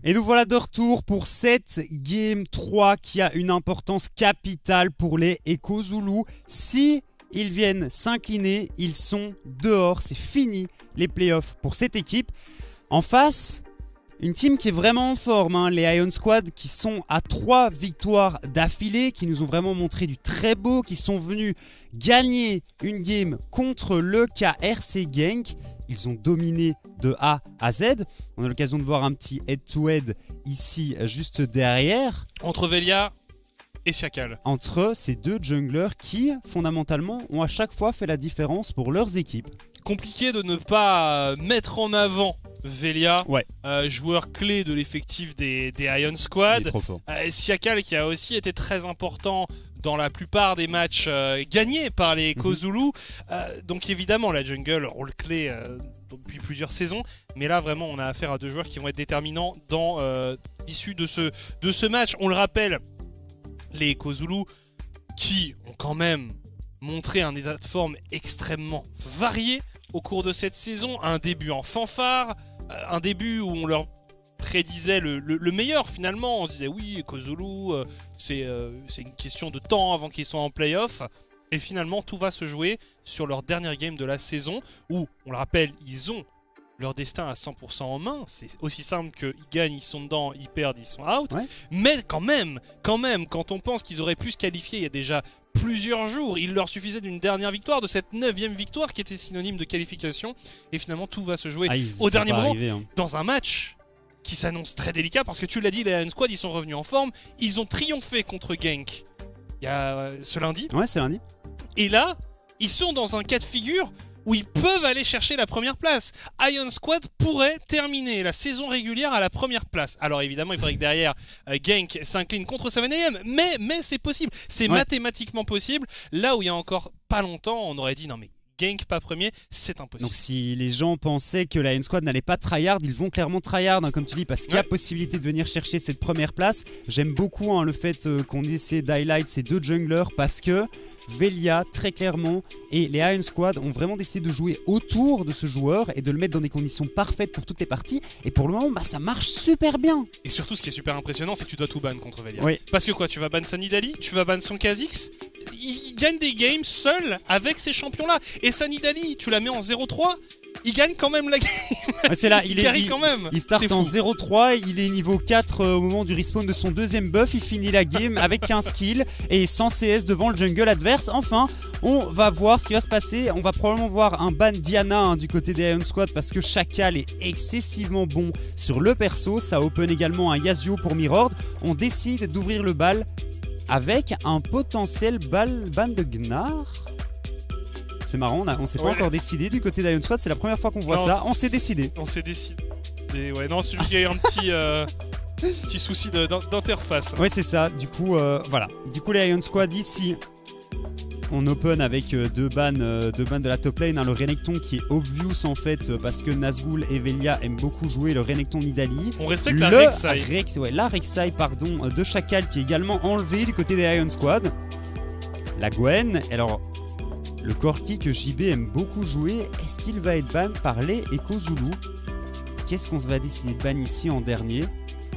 Et nous voilà de retour pour cette Game 3 qui a une importance capitale pour les Echo Zulu. Si ils viennent s'incliner, ils sont dehors, c'est fini les playoffs pour cette équipe. En face, une team qui est vraiment en forme, les Ion Squad qui sont à 3 victoires d'affilée, qui nous ont vraiment montré du très beau, qui sont venus gagner une game contre le KRC Genk. Ils ont dominé de A à Z. On a l'occasion de voir un petit head-to-head ici, juste derrière. Entre Velia et Siakal. Entre ces deux junglers qui, fondamentalement, ont à chaque fois fait la différence pour leurs équipes. Compliqué de ne pas mettre en avant Velia, ouais. Joueur clé de l'effectif des Ion Squad. Il est trop fort. Siakal qui a aussi été très important dans la plupart des matchs gagnés par les Echo Zulu. Donc évidemment la jungle, rôle clé depuis plusieurs saisons. Mais là vraiment on a affaire à deux joueurs qui vont être déterminants dans l'issue de ce match. On le rappelle, les Echo Zulu qui ont quand même montré un état de forme extrêmement varié au cours de cette saison. Un début en fanfare, un début où on leur prédisait le meilleur finalement. On disait oui, Echo Zulu, c'est une question de temps avant qu'ils soient en play-off. Et finalement, tout va se jouer sur leur dernière game de la saison où, on le rappelle, ils ont leur destin à 100% en main. C'est aussi simple qu'ils gagnent, ils sont dedans, ils perdent, ils sont out. Ouais. Mais quand même, quand on pense qu'ils auraient pu se qualifier il y a déjà plusieurs jours, il leur suffisait d'une dernière victoire, de cette 9e victoire qui était synonyme de qualification. Et finalement, tout va se jouer au dernier moment dans un match qui s'annonce très délicat parce que tu l'as dit, les Ion Squad ils sont revenus en forme, ils ont triomphé contre Genk il y a ce lundi. Ouais, c'est lundi. Et là, ils sont dans un cas de figure où ils peuvent aller chercher la première place. Ion Squad pourrait terminer la saison régulière à la première place. Alors évidemment, il faudrait que derrière Genk s'incline contre 7am, mais c'est possible, c'est mathématiquement possible. Là où il y a encore pas longtemps, on aurait dit non mais Genk pas premier, c'est impossible. Donc si les gens pensaient que la Ion Squad n'allait pas tryhard, ils vont clairement tryhard, comme tu dis, parce qu'il y a possibilité de venir chercher cette première place. J'aime beaucoup le fait qu'on ait essayé d'highlight ces deux junglers parce que Velia, très clairement, et les Ion Squad ont vraiment décidé de jouer autour de ce joueur et de le mettre dans des conditions parfaites pour toutes les parties. Et pour le moment, ça marche super bien. Et surtout, ce qui est super impressionnant, c'est que tu dois tout ban contre Velia. Oui. Parce que quoi, tu vas ban Sanidali, tu vas ban son Kha'Zix. Il gagne des games seul avec ces champions-là. Et Sanidali, tu la mets en 0-3, il gagne quand même la game. C'est là, il quand même. Il start en 0-3, il est niveau 4 au moment du respawn de son deuxième buff, il finit la game avec 15 kills et sans CS devant le jungle adverse. Enfin, on va voir ce qui va se passer. On va probablement voir un ban Diana du côté des Ion Squad parce que Siakal est excessivement bon sur le perso. Ça open également un Yasuo pour Mirord. On décide d'ouvrir le bal avec un potentiel ban de Gnar. C'est marrant, on s'est pas encore décidé du côté d'Ion Squad, c'est la première fois qu'on voit ça. On s'est décidé. On s'est décidé. Ouais, non, c'est juste qu'il y a eu un petit souci d'interface. Ouais, c'est ça. Du coup, voilà. Du coup, les Ion Squad ici, on open avec deux bans de la top lane. Le Renekton qui est obvious en fait parce que Nazgûl et Velia aiment beaucoup jouer le Renekton Nidalee. On respecte la Rek'Sai. La Rek'Sai, pardon, de Siakal qui est également enlevé du côté des Ion Squad. La Gwen, alors le Corki que JB aime beaucoup jouer, est-ce qu'il va être ban par les Echo Zulu? Qu'est-ce qu'on va décider de ban ici en dernier?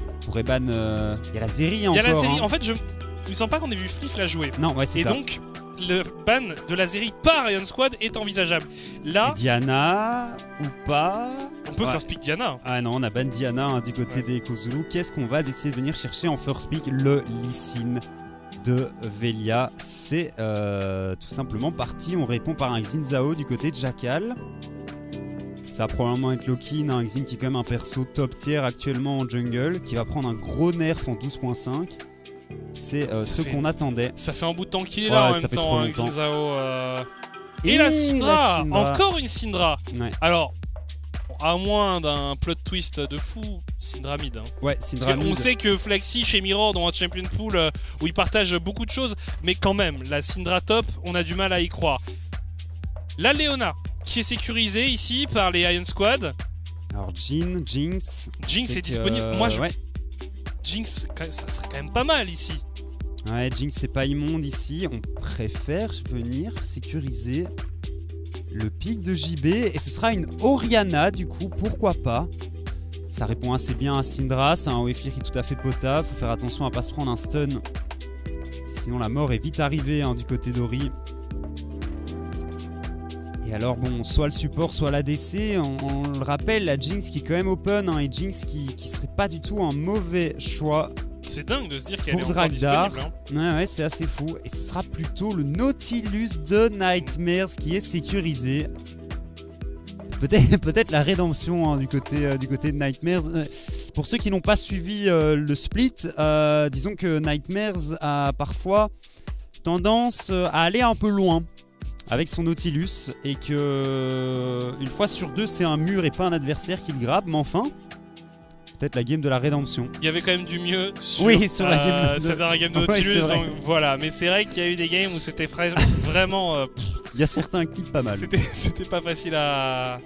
On pourrait ban... Il y a la série encore. Il y a la série, en fait je me sens pas qu'on ait vu Fliff la jouer. Non, ouais, c'est ça. Et donc, le ban de la série par Ion Squad est envisageable. Là... Et Diana ou pas? On peut first pick Diana. Ah non, on a ban Diana du côté des Echo Zulu. Qu'est-ce qu'on va décider de venir chercher en first pick? Le Lee Sin de Velia, c'est tout simplement parti. On répond par un Xin Zhao du côté de Jackal. Ça va probablement être Loki, un Xin qui est quand même un perso top tier actuellement en jungle, qui va prendre un gros nerf en 12.5. C'est ce qu'on attendait. Ça fait un bout de temps qu'il est là en même temps, Xin Zhao. Et la Syndra, encore une Syndra. Alors, à moins d'un plot twist de fou, Syndra mid. Ouais, Syndra mid. On sait que Flaxy chez Mirror ont un champion pool où ils partagent beaucoup de choses, mais quand même, la Syndra top, on a du mal à y croire. La Leona, qui est sécurisée ici par les Ion Squad. Alors Jinx est disponible. Moi, Jinx, ça serait quand même pas mal ici. Ouais, Jinx c'est pas immonde ici. On préfère venir sécuriser le pic de JB et ce sera une Orianna du coup, pourquoi pas. Ça répond assez bien à Syndra, c'est un Wayfleer qui est tout à fait potable. Faut faire attention à pas se prendre un stun. Sinon la mort est vite arrivée du côté d'Ori. Et alors bon, soit le support, soit l'ADC. On le rappelle, la Jinx qui est quand même open et Jinx qui serait pas du tout un mauvais choix. C'est dingue de se dire qu'elle est Pour encore Dragdar, disponible. ouais, c'est assez fou. Et ce sera plutôt le Nautilus de Nightmares qui est sécurisé. Peut-être la rédemption du côté de Nightmares. Pour ceux qui n'ont pas suivi le split, disons que Nightmares a parfois tendance à aller un peu loin avec son Nautilus et que une fois sur deux c'est un mur et pas un adversaire qui le grabe, mais enfin peut-être la game de la rédemption. Il y avait quand même du mieux sur, sur la game cette dernière game de Nautilus, ouais, donc voilà. Mais c'est vrai qu'il y a eu des games où c'était vraiment... il y a certains clips pas mal. C'était pas facile à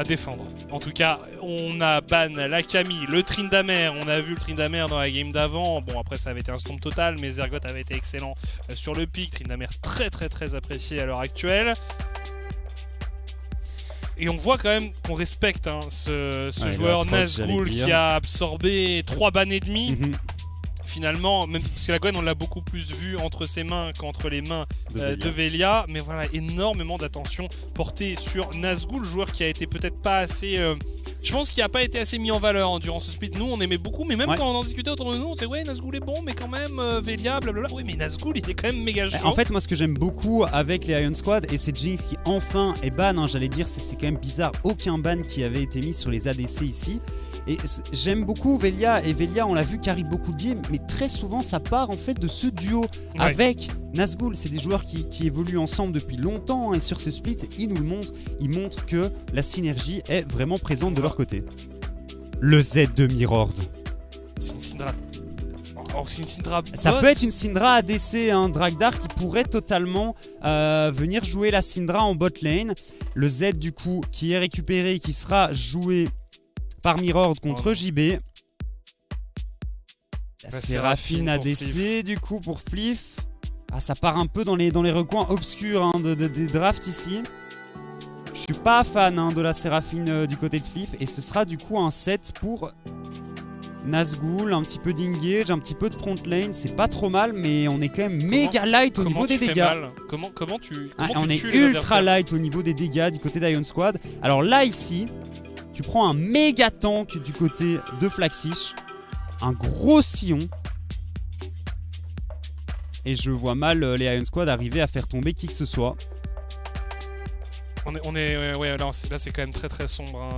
défendre. En tout cas, on a ban la Camille, le Tryndamere. On a vu le Tryndamere dans la game d'avant. Bon, après, ça avait été un stomp total, mais Zergoth avait été excellent sur le pick. Tryndamere très apprécié à l'heure actuelle. Et on voit quand même qu'on respecte ce joueur Nazgûl qui a absorbé 3 bans et demi. Finalement, même parce que la Gwen on l'a beaucoup plus vu entre ses mains qu'entre les mains de Velia. Mais voilà, énormément d'attention portée sur Nazgûl, joueur qui a été peut-être pas assez... je pense qu'il n'a pas été assez mis en valeur durant ce split. Nous on aimait beaucoup, mais même quand on en discutait autour de nous, on disait ouais Nazgûl est bon, mais quand même Velia, blablabla. Oui mais Nazgûl il est quand même méga chaud. En fait moi ce que j'aime beaucoup avec les Iron Squad, et c'est Jinx qui enfin est ban, j'allais dire c'est quand même bizarre, aucun ban qui avait été mis sur les ADC ici. Et j'aime beaucoup Velia, et Velia on l'a vu carry beaucoup de games, mais très souvent ça part en fait de ce duo avec Nazgûl. C'est des joueurs qui évoluent ensemble depuis longtemps et sur ce split ils nous le montrent, ils montrent que la synergie est vraiment présente de leur côté. Le Z de Mirord. C'est une Syndra. Oh, c'est une Syndra. Ça peut être une Syndra ADC, Dragdar qui pourrait totalement venir jouer la Syndra en bot lane. Le Z du coup qui est récupéré et qui sera joué par Mirord contre JB. La Séraphine ADC du coup pour Fliff. Ah, ça part un peu dans les recoins obscurs des drafts ici. Je suis pas fan de la Séraphine du côté de Fliff. Et ce sera du coup un set pour Nazgûl, un petit peu d'engage, un petit peu de front lane. C'est pas trop mal, mais on est quand même méga light au niveau des dégâts. On est ultra light au niveau des dégâts du côté d'Iron Squad. Alors là ici, tu prends un méga tank du côté de Flaxish, un gros sillon, et je vois mal les Iron Squad arriver à faire tomber qui que ce soit. Là c'est quand même très sombre.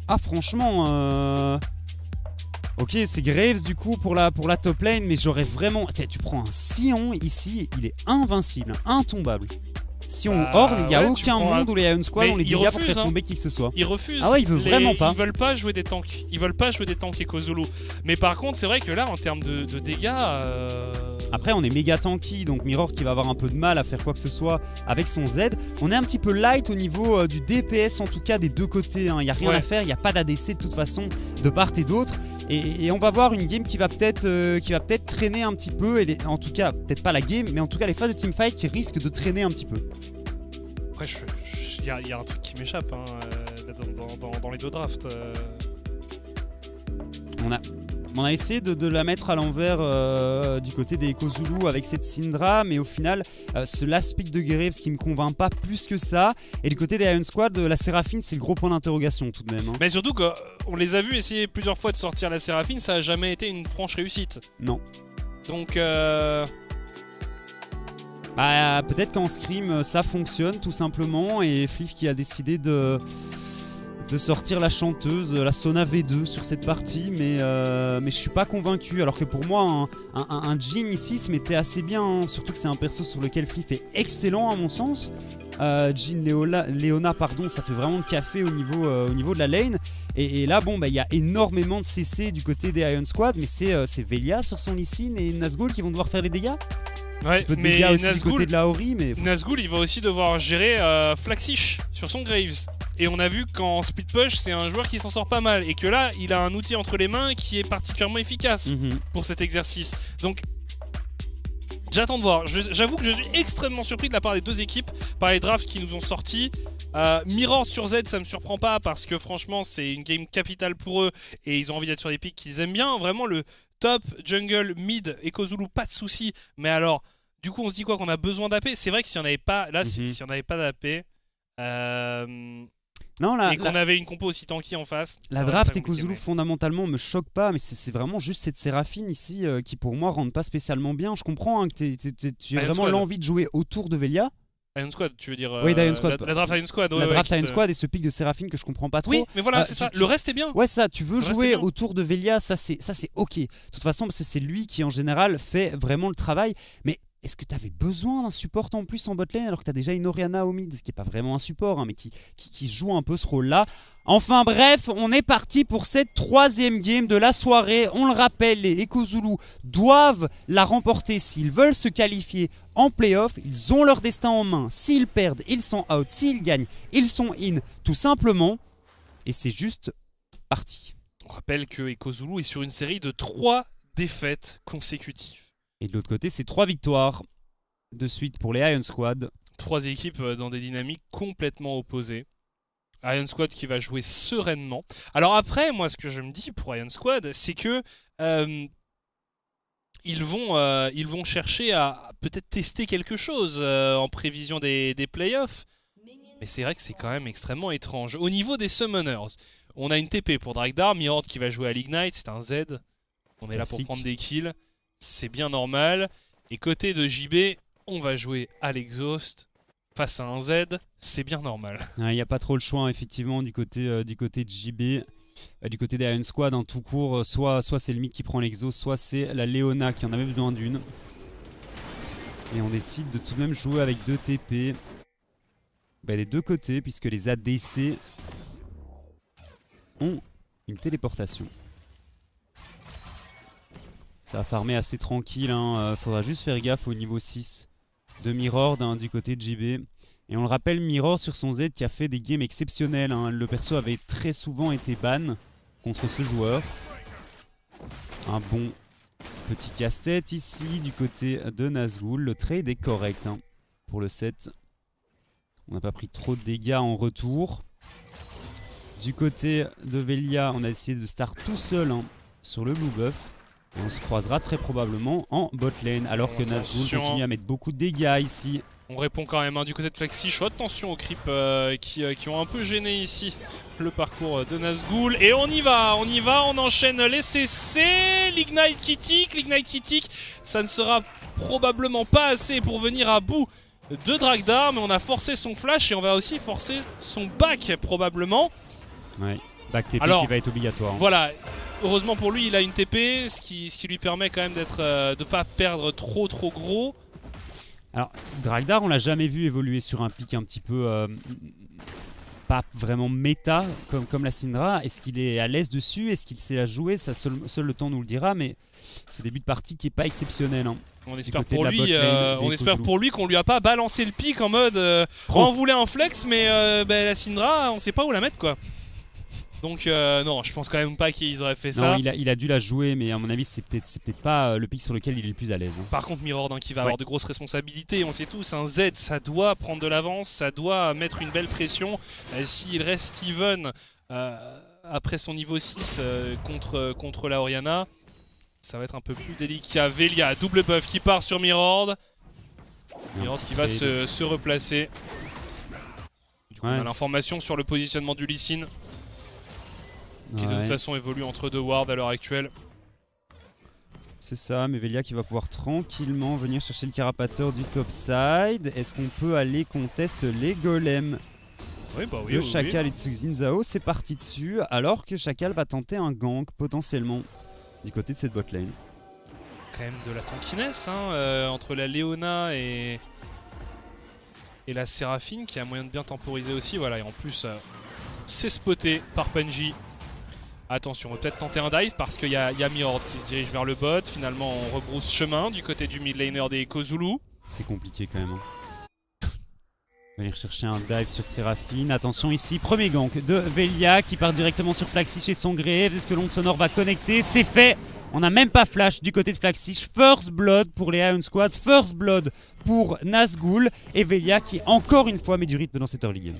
Ah franchement, ok c'est Graves du coup pour la top lane, mais j'aurais vraiment... Tiens, tu prends un sillon ici, il est invincible, intombable. Si on Horn, il n'y a aucun monde où les Iron Squad ont les dégâts pour faire tomber qui que ce soit. Ils refusent. Ah ouais, ils veulent vraiment pas. Ils veulent pas jouer des tanks. Ils veulent pas jouer des tanks Echo-Zulu. Mais par contre, c'est vrai que là, en termes de dégâts... Après, on est méga tanky, donc Mirror qui va avoir un peu de mal à faire quoi que ce soit avec son Z. On est un petit peu light au niveau du DPS, en tout cas des deux côtés. Il n'y a rien à faire, il n'y a pas d'ADC de toute façon de part et d'autre. Et on va voir une game qui va peut-être traîner un petit peu, en tout cas, peut-être pas la game, mais en tout cas les phases de teamfight qui risquent de traîner un petit peu. Après, il y a un truc qui m'échappe dans les deux drafts. On a essayé de la mettre à l'envers du côté des Echo-Zulu avec cette Syndra, mais au final, ce last pick de Graves qui me convainc pas plus que ça. Et du côté des Iron Squad, la Séraphine, c'est le gros point d'interrogation tout de même. Mais surtout qu'on les a vus essayer plusieurs fois de sortir la Séraphine, ça a jamais été une franche réussite. Non. Donc... Bah, peut-être qu'en scrim, ça fonctionne tout simplement, et Fliff qui a décidé de sortir la chanteuse, la Sona V2 sur cette partie, mais je suis pas convaincu. Alors que pour moi, un Jhin ici se mettait assez bien, surtout que c'est un perso sur lequel Fliff est excellent à mon sens. Jhin Leona, pardon, ça fait vraiment le café au niveau de la lane. Et là, bon, bah, y a énormément de CC du côté des Iron Squad, mais c'est Velia sur son Lee Sin et Nazgûl qui vont devoir faire les dégâts. Ouais, mais aussi du côté de la Ori, mais... Nazgûl, il va aussi devoir gérer Flaxish sur son Graves. Et on a vu qu'en split push, c'est un joueur qui s'en sort pas mal. Et que là, il a un outil entre les mains qui est particulièrement efficace pour cet exercice. Donc, j'attends de voir. J'avoue que je suis extrêmement surpris de la part des deux équipes par les drafts qui nous ont sortis. Mirror sur Z, ça me surprend pas parce que franchement, c'est une game capitale pour eux et ils ont envie d'être sur des pics qu'ils aiment bien. Vraiment, le top, jungle, mid, Echo Zulu, pas de soucis. Mais alors, du coup, on se dit quoi qu'on a besoin d'AP. C'est vrai que si on n'avait pas, là, si on n'avait pas d'AP, non, et qu'on avait une compo aussi tanky en face. La draft Echo Zulu fondamentalement me choque pas, mais c'est vraiment juste cette Séraphine ici qui pour moi rentre pas spécialement bien. Je comprends hein, que tu as vraiment l'envie de jouer autour de Velia. Iron Squad, tu veux dire oui, Iron Squad. La draft Iron Squad. La draft Iron Squad et ce pic de Séraphine que je comprends pas trop. Oui, mais voilà, c'est ça. Le reste est bien. Ouais, ça, tu veux jouer autour de Velia, ça c'est ok. De toute façon, parce que c'est lui qui en général fait vraiment le travail. Mais est-ce que tu avais besoin d'un support en plus en botlane alors que tu as déjà une Orianna au mid, ce qui n'est pas vraiment un support, hein, mais qui joue un peu ce rôle-là. Enfin bref, on est parti pour cette 3e game de la soirée. On le rappelle, les Echo Zulu doivent la remporter s'ils veulent se qualifier en playoff. Ils ont leur destin en main. S'ils perdent, ils sont out. S'ils gagnent, ils sont in, tout simplement. Et c'est juste parti. On rappelle que Echo Zulu est sur une série de 3 défaites consécutives. Et de l'autre côté, c'est 3 victoires de suite pour les Iron Squad. 3 équipes dans des dynamiques complètement opposées. Iron Squad qui va jouer sereinement. Alors après, moi, ce que je me dis pour Iron Squad, c'est que ils vont chercher à peut-être tester quelque chose en prévision des playoffs. Mais c'est vrai que c'est quand même extrêmement étrange. Au niveau des Summoners, on a une TP pour Dragdar, Mirror qui va jouer à l'Ignite, c'est un Z. On est là pour prendre des kills. C'est bien normal. Et côté de JB, on va jouer à l'Exhaust face à un Z. C'est bien normal. Il n'y a pas trop le choix, effectivement, du côté de JB. Du côté des Iron Squad, tout court, soit c'est le mid qui prend l'Exhaust, soit c'est la Leona qui en avait besoin d'une. Et on décide de tout de même jouer avec 2 TP. Des deux côtés, puisque les ADC ont une téléportation. Ça va farmer assez tranquille, hein. Faudra juste faire gaffe au niveau 6 de Mirror du côté de JB. Et on le rappelle, Mirror sur son Z qui a fait des games exceptionnels, hein. Le perso avait très souvent été ban contre ce joueur. Un bon petit casse-tête ici du côté de Nazgûl. Le trade est correct hein, pour le set. On n'a pas pris trop de dégâts en retour. Du côté de Velia, on a essayé de start tout seul hein, sur le blue buff. Et on se croisera très probablement en bot lane alors que Nazgûl continue à mettre beaucoup de dégâts ici. On répond quand même hein, du côté de Flaxish. Attention aux creeps qui ont un peu gêné ici le parcours de Nazgûl. Et on y va, on enchaîne les CC, l'Ignite critique. Ça ne sera probablement pas assez pour venir à bout de Dragdar, mais on a forcé son flash et on va aussi forcer son back probablement. Ouais, back TP qui va être obligatoire. Hein. Voilà. Heureusement pour lui, il a une TP, ce qui lui permet quand même de ne pas perdre trop gros. Alors, Dragdar, on l'a jamais vu évoluer sur un pic un petit peu pas vraiment méta comme la Syndra. Est-ce qu'il est à l'aise dessus? Est-ce qu'il sait la jouer? Ça, seul le temps nous le dira, mais ce début de partie qui est pas exceptionnel. Hein, on espère pour lui qu'on lui a pas balancé le pic en mode on voulait un flex, mais la Syndra, on sait pas où la mettre quoi. Donc non, je pense quand même pas qu'ils auraient fait ça. Non, il a dû la jouer, mais à mon avis, c'est peut-être pas le pic sur lequel il est le plus à l'aise. Hein. Par contre, Mirror qui va avoir de grosses responsabilités, on sait tous, un Z, ça doit prendre de l'avance, ça doit mettre une belle pression. S'il reste even après son niveau 6 contre la Orianna, ça va être un peu plus délicat. Velia, double buff qui part sur Mirror. Mirror qui va se replacer. Du coup, on a l'information sur le positionnement du Lee Sin. Qui de toute façon évolue entre 2 wards à l'heure actuelle. C'est ça, mais Velia qui va pouvoir tranquillement venir chercher le carapateur du top side. Est-ce qu'on peut aller contester les golems de Chacal et de Xin Zhao? C'est parti dessus, alors que Chacal va tenter un gank potentiellement du côté de cette botlane. Quand même de la tankiness hein, entre la Leona et la Séraphine qui a moyen de bien temporiser aussi. Voilà, et en plus c'est spoté par Punji. Attention, on va peut-être tenter un dive parce qu'il y a Mirror qui se dirige vers le bot. Finalement, on rebrousse chemin du côté du mid laner des Echo Zulu. C'est compliqué quand même. Hein. On va aller chercher un dive sur Séraphine. Attention ici, premier gank de Velia qui part directement sur Flaxish et son Grave. Est-ce que l'onde sonore va connecter? C'est fait. On n'a même pas flash du côté de Flaxish. First blood pour les Iron Squad. First blood pour Nazgûl. Et Velia qui, encore une fois, met du rythme dans cette early game.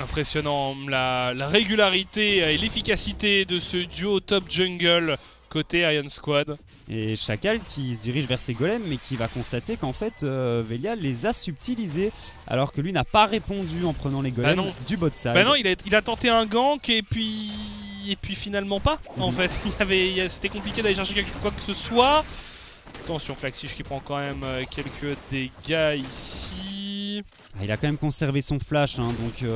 Impressionnant la régularité et l'efficacité de ce duo top jungle côté Iron Squad. Et Chacal qui se dirige vers ses golems mais qui va constater qu'en fait Velia les a subtilisés alors que lui n'a pas répondu en prenant les golems du bot side. Bah non, il a tenté un gank et puis finalement pas en fait. C'était compliqué d'aller chercher quoi que ce soit. Attention, Flaxish qui prend quand même quelques dégâts ici. Il a quand même conservé son flash, hein, donc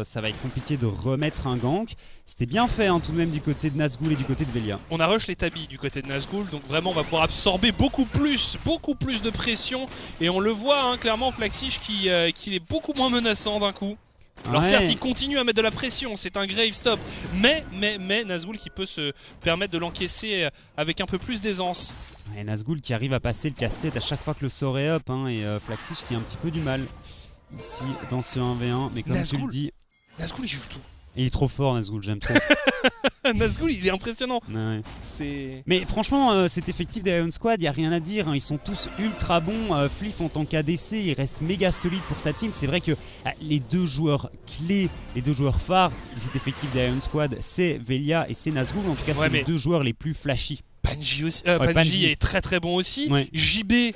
ça va être compliqué de remettre un gank. C'était bien fait hein, tout de même du côté de Nazgûl et du côté de Velia. On a rush les tabis du côté de Nazgûl, donc vraiment on va pouvoir absorber beaucoup plus de pression. Et on le voit hein, clairement, Flaxish qui est beaucoup moins menaçant d'un coup. Alors certes il continue à mettre de la pression, c'est un grave stop, mais Nazgûl qui peut se permettre de l'encaisser avec un peu plus d'aisance. Et Nazgûl qui arrive à passer le casse-tête à chaque fois que le sort est up hein, et Flaxish qui a un petit peu du mal ici dans ce 1v1, mais comme tu le dis... Nazgûl il joue tout. Et il est trop fort Nazgûl, j'aime trop. Nazgûl il est impressionnant. Ouais. C'est... Mais franchement cet effectif d'Iron Squad, il n'y a rien à dire hein. Ils sont tous ultra bons. Fliff en tant qu'ADC il reste méga solide pour sa team. C'est vrai que les deux joueurs clés, les deux joueurs phares de cet effectif d'Iron Squad, c'est Velia et c'est Nazgûl. En tout cas c'est les deux joueurs les plus flashy. Panji aussi, Panji est très très bon aussi. Ouais. JB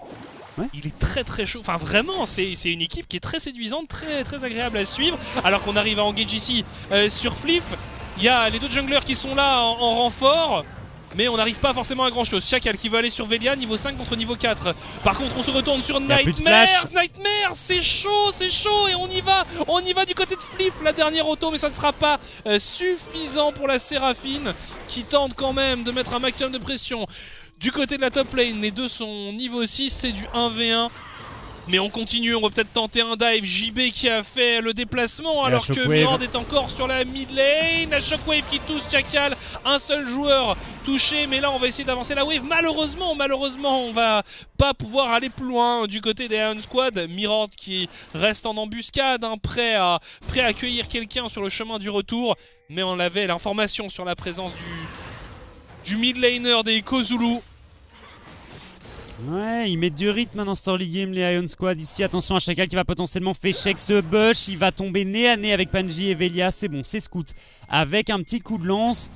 il est très chaud, enfin vraiment c'est une équipe qui est très séduisante, très agréable à suivre. Alors qu'on arrive à engage ici sur Fliff, il y a les deux junglers qui sont là en renfort. Mais on n'arrive pas forcément à grand chose. Chacal qui veut aller sur Velia, niveau 5 contre niveau 4. Par contre on se retourne sur Nightmares. Nightmares, c'est chaud et on y va du côté de Fliff. La dernière auto, mais ça ne sera pas suffisant pour la Séraphine qui tente quand même de mettre un maximum de pression. Du côté de la top lane, les deux sont niveau 6, c'est du 1v1. Mais on continue, on va peut-être tenter un dive. JB qui a fait le déplacement alors que Mirand est encore sur la mid lane. La Shockwave qui touche Chacal, un seul joueur touché. Mais là on va essayer d'avancer la wave. Malheureusement on va pas pouvoir aller plus loin du côté des Iron Squad. Mirand qui reste en embuscade, hein, prêt à accueillir quelqu'un sur le chemin du retour. Mais on avait l'information sur la présence du mid laner des Kozulu. Ouais, ils mettent du rythme dans ce early game, les Iron Squad. Ici, attention à Chacal qui va potentiellement féchec ce bush. Il va tomber nez à nez avec Panji et Velia. C'est bon, c'est Scout. Avec un petit coup de lance.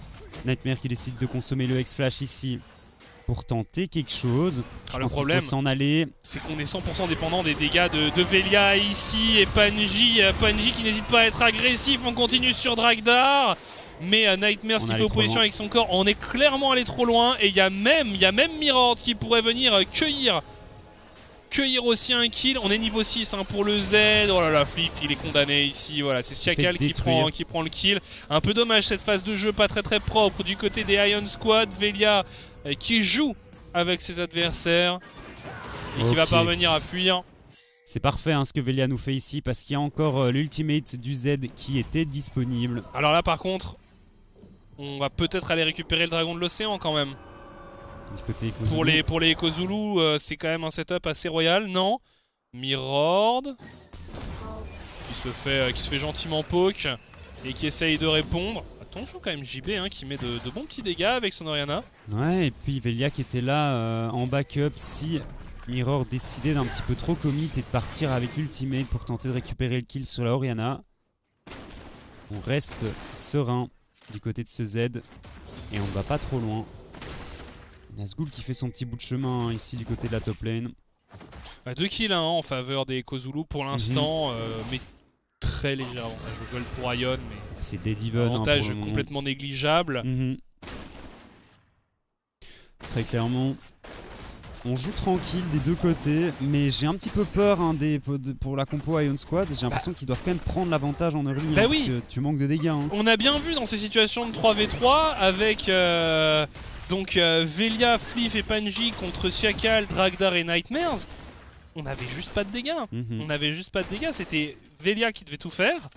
Nightmare qui décide de consommer le X-Flash ici pour tenter quelque chose. Le problème, c'est qu'on est 100% dépendant des dégâts de Velia ici. Et Panji qui n'hésite pas à être agressif. On continue sur Dragdar. Mais Nightmares qui fait opposition avec son corps, on est clairement allé trop loin. Et il y a même Mirand qui pourrait venir cueillir aussi un kill. On est niveau 6 hein, pour le Z. Oh là là, Fliff il est condamné ici. Voilà, c'est Siakal qui prend le kill. Un peu dommage cette phase de jeu, pas très propre du côté des Iron Squad. Velia qui joue avec ses adversaires et qui va parvenir à fuir. C'est parfait hein, ce que Velia nous fait ici parce qu'il y a encore l'ultimate du Z qui était disponible. Alors là par contre, on va peut-être aller récupérer le dragon de l'océan quand même. Du côté pour les Kozulu, c'est quand même un setup assez royal, non? Mirord qui se fait gentiment poke et qui essaye de répondre. Attention quand même JB hein, qui met de bons petits dégâts avec son Orianna. Ouais, et puis Velia qui était là en backup si Mirror décidait d'un petit peu trop commit et de partir avec l'ultimate pour tenter de récupérer le kill sur la Orianna. On reste serein du côté de ce Z et on ne va pas trop loin. Nazgûl qui fait son petit bout de chemin hein, ici du côté de la top lane. 2 kills hein, en faveur des Kozulu pour l'instant, mais très léger avantage au gold pour Ion. C'est dead even. Avantage complètement négligeable. Très clairement. On joue tranquille des deux côtés, mais j'ai un petit peu peur hein, pour la compo Iron Squad. J'ai l'impression qu'ils doivent quand même prendre l'avantage en early hein, parce que tu manques de dégâts. Hein. On a bien vu dans ces situations de 3v3 avec Velia, Fliff et Panji contre Siakal, Dragdar et Nightmares. On avait juste pas de dégâts. On avait juste pas de dégâts. C'était Velia qui devait tout faire.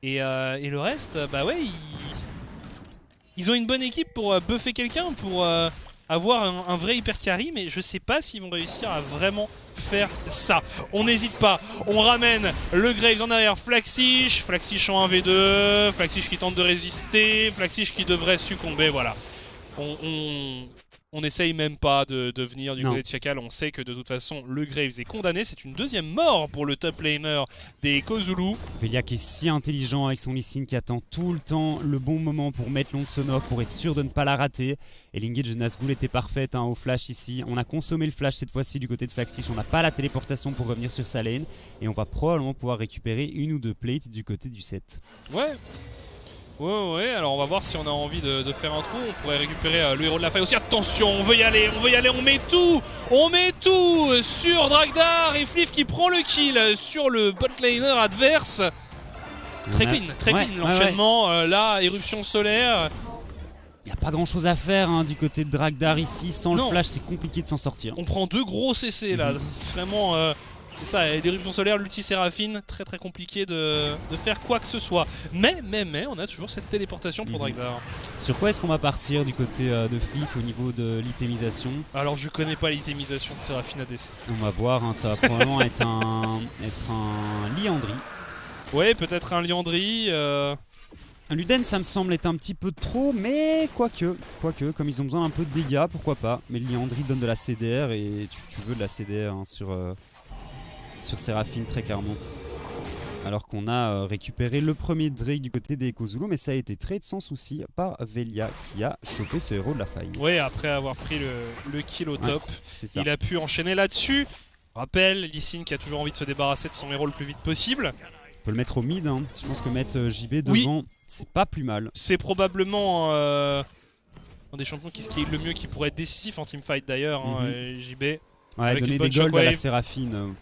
Et le reste, bah ouais, ils ont une bonne équipe pour buffer quelqu'un, pour avoir un vrai hyper carry, mais je sais pas s'ils vont réussir à vraiment faire ça. On n'hésite pas, on ramène le Graves en arrière, Flaxish en 1v2, Flaxish qui tente de résister, Flaxish qui devrait succomber, voilà. On On n'essaye même pas de venir du Non. côté de Chacal. On sait que de toute façon, le Graves est condamné. C'est une deuxième mort pour le top laner des Kozulu. Velia qui est si intelligent avec son Lee Sin, qui attend tout le temps le bon moment pour mettre l'onde sonore, pour être sûr de ne pas la rater. Et l'engage de Nazgûl était parfaite au flash ici. On a consommé le flash cette fois-ci du côté de Flaxish. On n'a pas la téléportation pour revenir sur sa lane. Et on va probablement pouvoir récupérer une ou deux plates du côté du set. Ouais. Ouais, alors on va voir si on a envie de faire un trou. On pourrait récupérer le héros de la faille aussi. Attention, on veut y aller, on met tout sur Dragdar et Fliff qui prend le kill sur le bot laner adverse. Très clean l'enchaînement. Là, éruption solaire. Il n'y a pas grand chose à faire du côté de Dragdar ici. Sans le flash, c'est compliqué de s'en sortir. On prend 2 gros CC là. Vraiment, c'est ça, l'éruption solaire, l'ulti Séraphine, très compliqué de faire quoi que ce soit. Mais, on a toujours cette téléportation pour Dragdar. Sur quoi est-ce qu'on va partir du côté de Fliff au niveau de l'itémisation? Alors, je connais pas l'itémisation de Séraphine ADC. On va voir, ça va probablement être un Liandry. Ouais, peut-être un Liandry. Un Luden, ça me semble être un petit peu trop, mais quoique, comme ils ont besoin d'un peu de dégâts, pourquoi pas. Mais le Liandry donne de la CDR et tu veux de la CDR sur Séraphine très clairement. Alors qu'on a récupéré le premier Drake du côté des Kozulu, mais ça a été trade sans souci par Velia qui a chopé ce héros de la faille. Ouais, après avoir pris le kill au top, ça. Il a pu enchaîner là-dessus. Rappel, Lee Sin qui a toujours envie de se débarrasser de son héros le plus vite possible. On peut le mettre au mid, je pense que mettre JB devant, c'est pas plus mal. C'est probablement un des champions qui est le mieux, qui pourrait être décisif en teamfight d'ailleurs, JB. Ouais, donner des golds à la Séraphine.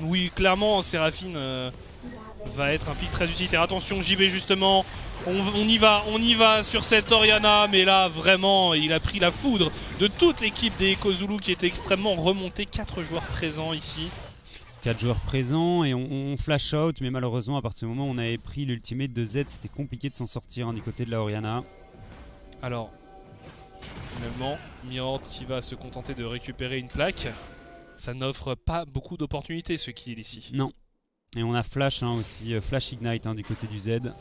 Oui, clairement, Séraphine va être un pick très utilitaire. Attention, JB justement, on y va sur cette Orianna, mais là vraiment, il a pris la foudre de toute l'équipe des Kozulu qui était extrêmement remontée. 4 joueurs présents ici. 4 joueurs présents et on flash out, mais malheureusement à partir du moment où on avait pris l'ultimate de Z, c'était compliqué de s'en sortir du côté de la Orianna. Alors, finalement, Mirord qui va se contenter de récupérer une plaque. Ça n'offre pas beaucoup d'opportunités ce kill ici. Non. Et on a flash aussi, flash ignite du côté du Z.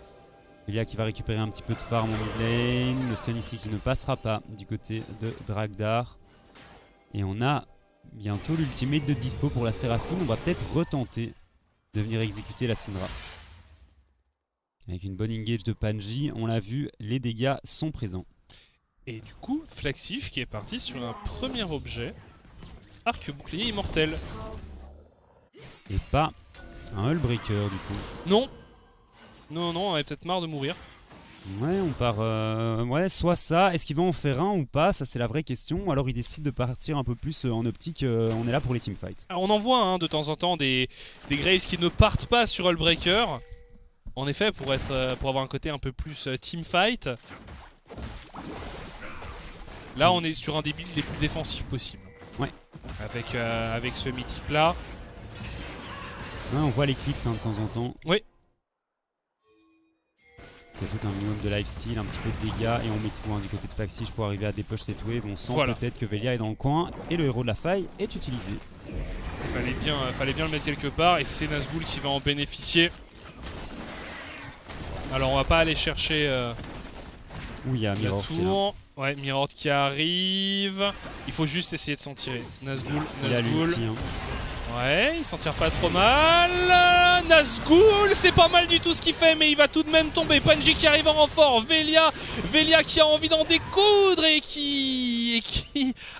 Velia qui va récupérer un petit peu de farm en mid lane. Le stun ici qui ne passera pas du côté de Dragdar. Et on a bientôt l'ultimate de dispo pour la Séraphine. On va peut-être retenter de venir exécuter la Syndra. Avec une bonne engage de Panji, on l'a vu, les dégâts sont présents. Et du coup, Flaxish qui est parti sur un premier objet. Arc bouclier immortel. Et pas un Hullbreaker du coup. Non, on avait peut-être marre de mourir. Ouais, on part... ouais, soit ça. Est-ce qu'il va en faire un ou pas? Ça, c'est la vraie question. Alors, il décide de partir un peu plus en optique. On est là pour les teamfights. On en voit de temps en temps des Graves qui ne partent pas sur Hullbreaker. En effet, pour avoir un côté un peu plus teamfight. Là, on est sur un des builds les plus défensifs possibles. Ouais. Avec ce mythique là. Ouais, on voit l'éclipse de temps en temps. Oui. On ajoute un minimum de lifesteal, un petit peu de dégâts et on met tout du côté de Flaxish pour arriver à dépush cette wave. On sent peut-être que Velia est dans le coin et le héros de la faille est utilisé. Fallait bien le mettre quelque part et c'est Nazgûl qui va en bénéficier. Alors on va pas aller chercher oui, il y a Mirord qui est là. Ouais, Mirord qui arrive. Il faut juste essayer de s'en tirer. Nazgûl. Ouais, il s'en tire pas trop mal. Nazgûl, c'est pas mal du tout ce qu'il fait, mais il va tout de même tomber. Panji qui arrive en renfort. Velia qui a envie d'en découdre et qui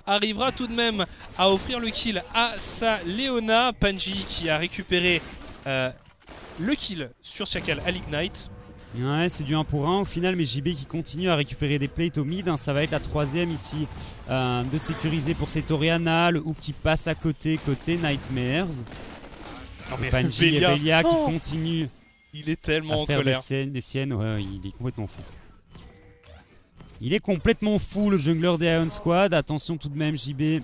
arrivera tout de même à offrir le kill à sa Leona. Panji qui a récupéré le kill sur Chacal à l'Ignite. Ouais, c'est du 1 pour 1 au final, mais JB qui continue à récupérer des plates au mid. Ça va être la troisième ici de sécuriser pour cette Orianna. Le hook qui passe à côté Nightmares. Panji et Velia qui continuent. Il est tellement à faire en colère. Des siennes. Ouais, il est complètement fou. Il est complètement fou le jungler des Iron Squad. Attention tout de même, JB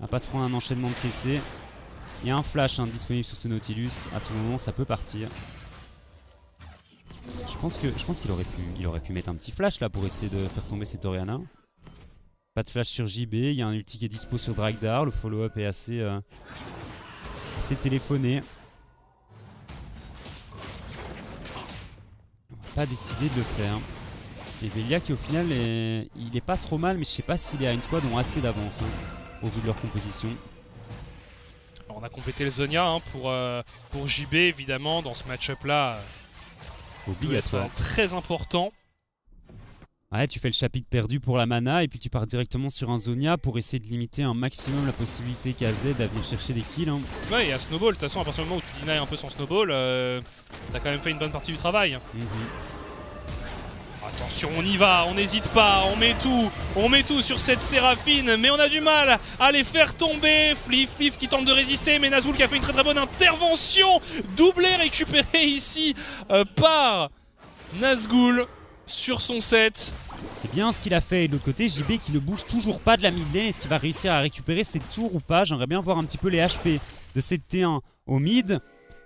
à pas se prendre un enchaînement de CC. Il y a un flash disponible sur ce Nautilus. À tout moment, ça peut partir. Je pense qu'il aurait pu mettre un petit flash là pour essayer de faire tomber cette Orianna. Pas de flash sur JB, il y a un ulti qui est dispo sur Dragdar, le follow-up est assez téléphoné. On va pas décider de le faire. Et Velia qui au final, il est pas trop mal, mais je sais pas si les Iron Squad ont assez d'avance au vu de leur composition. Alors, on a complété le Zonia hein, pour JB évidemment dans ce match-up là. Obligatoire. Très important. Ouais, tu fais le chapitre perdu pour la mana et puis tu pars directement sur un Zonia pour essayer de limiter un maximum la possibilité qu'a Z à venir chercher des kills. Hein. Ouais, et à Snowball, de toute façon, à partir du moment où tu denies un peu son Snowball, t'as quand même fait une bonne partie du travail. Attention, on y va, on n'hésite pas, on met tout sur cette Séraphine, mais on a du mal à les faire tomber. Flif qui tente de résister, mais Nazgûl qui a fait une très bonne intervention. Doublé récupéré ici par Nazgûl sur son set. C'est bien ce qu'il a fait. Et de l'autre côté, JB qui ne bouge toujours pas de la mid lane. Est-ce qu'il va réussir à récupérer ses tours ou pas? J'aimerais bien voir un petit peu les HP de cette T1 au mid.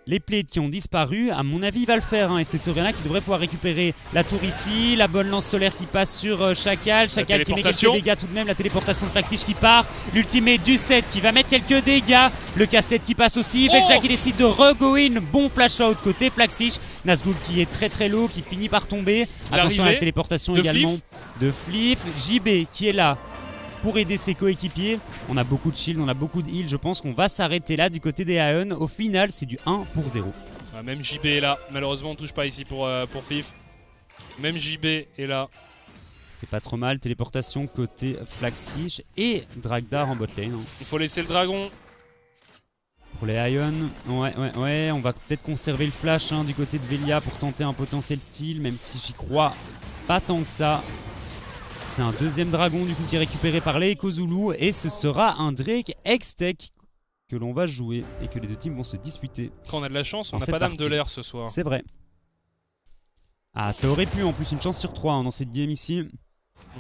Les plates qui ont disparu, à mon avis il va le faire hein. Et c'est Orianna qui devrait pouvoir récupérer la tour ici. La bonne lance solaire qui passe sur Chacal. Chacal qui met quelques dégâts tout de même. La téléportation de Flaxlich qui part. L'ultimate du set qui va mettre quelques dégâts. Le casse-tête qui passe aussi. Velja qui décide de re-go-in. Bon flash out côté Flaxlich. Nazgûl qui est très low, qui finit par tomber. Attention à la téléportation également de Flif. JB qui est là pour aider ses coéquipiers. On a beaucoup de shield, on a beaucoup de heal. Je pense qu'on va s'arrêter là du côté des Aeon. Au final, c'est du 1 pour 0. Ah, même JB est là. Malheureusement, on touche pas ici pour Flif. Même JB est là. C'était pas trop mal. Téléportation côté Flaxich et Dragdar en botlane. Hein. Il faut laisser le dragon. Pour les Aeon, ouais, on va peut-être conserver le flash hein, du côté de Velia pour tenter un potentiel steal, même si j'y crois pas tant que ça. C'est un deuxième dragon du coup qui est récupéré par les Echo Zulu et ce sera un Drake X-Tech que l'on va jouer et que les deux teams vont se disputer. Quand on a de la chance, on n'a pas d'âme de l'air ce soir. C'est vrai. Ah, ça aurait pu en plus, une chance sur 3 hein, dans cette game ici.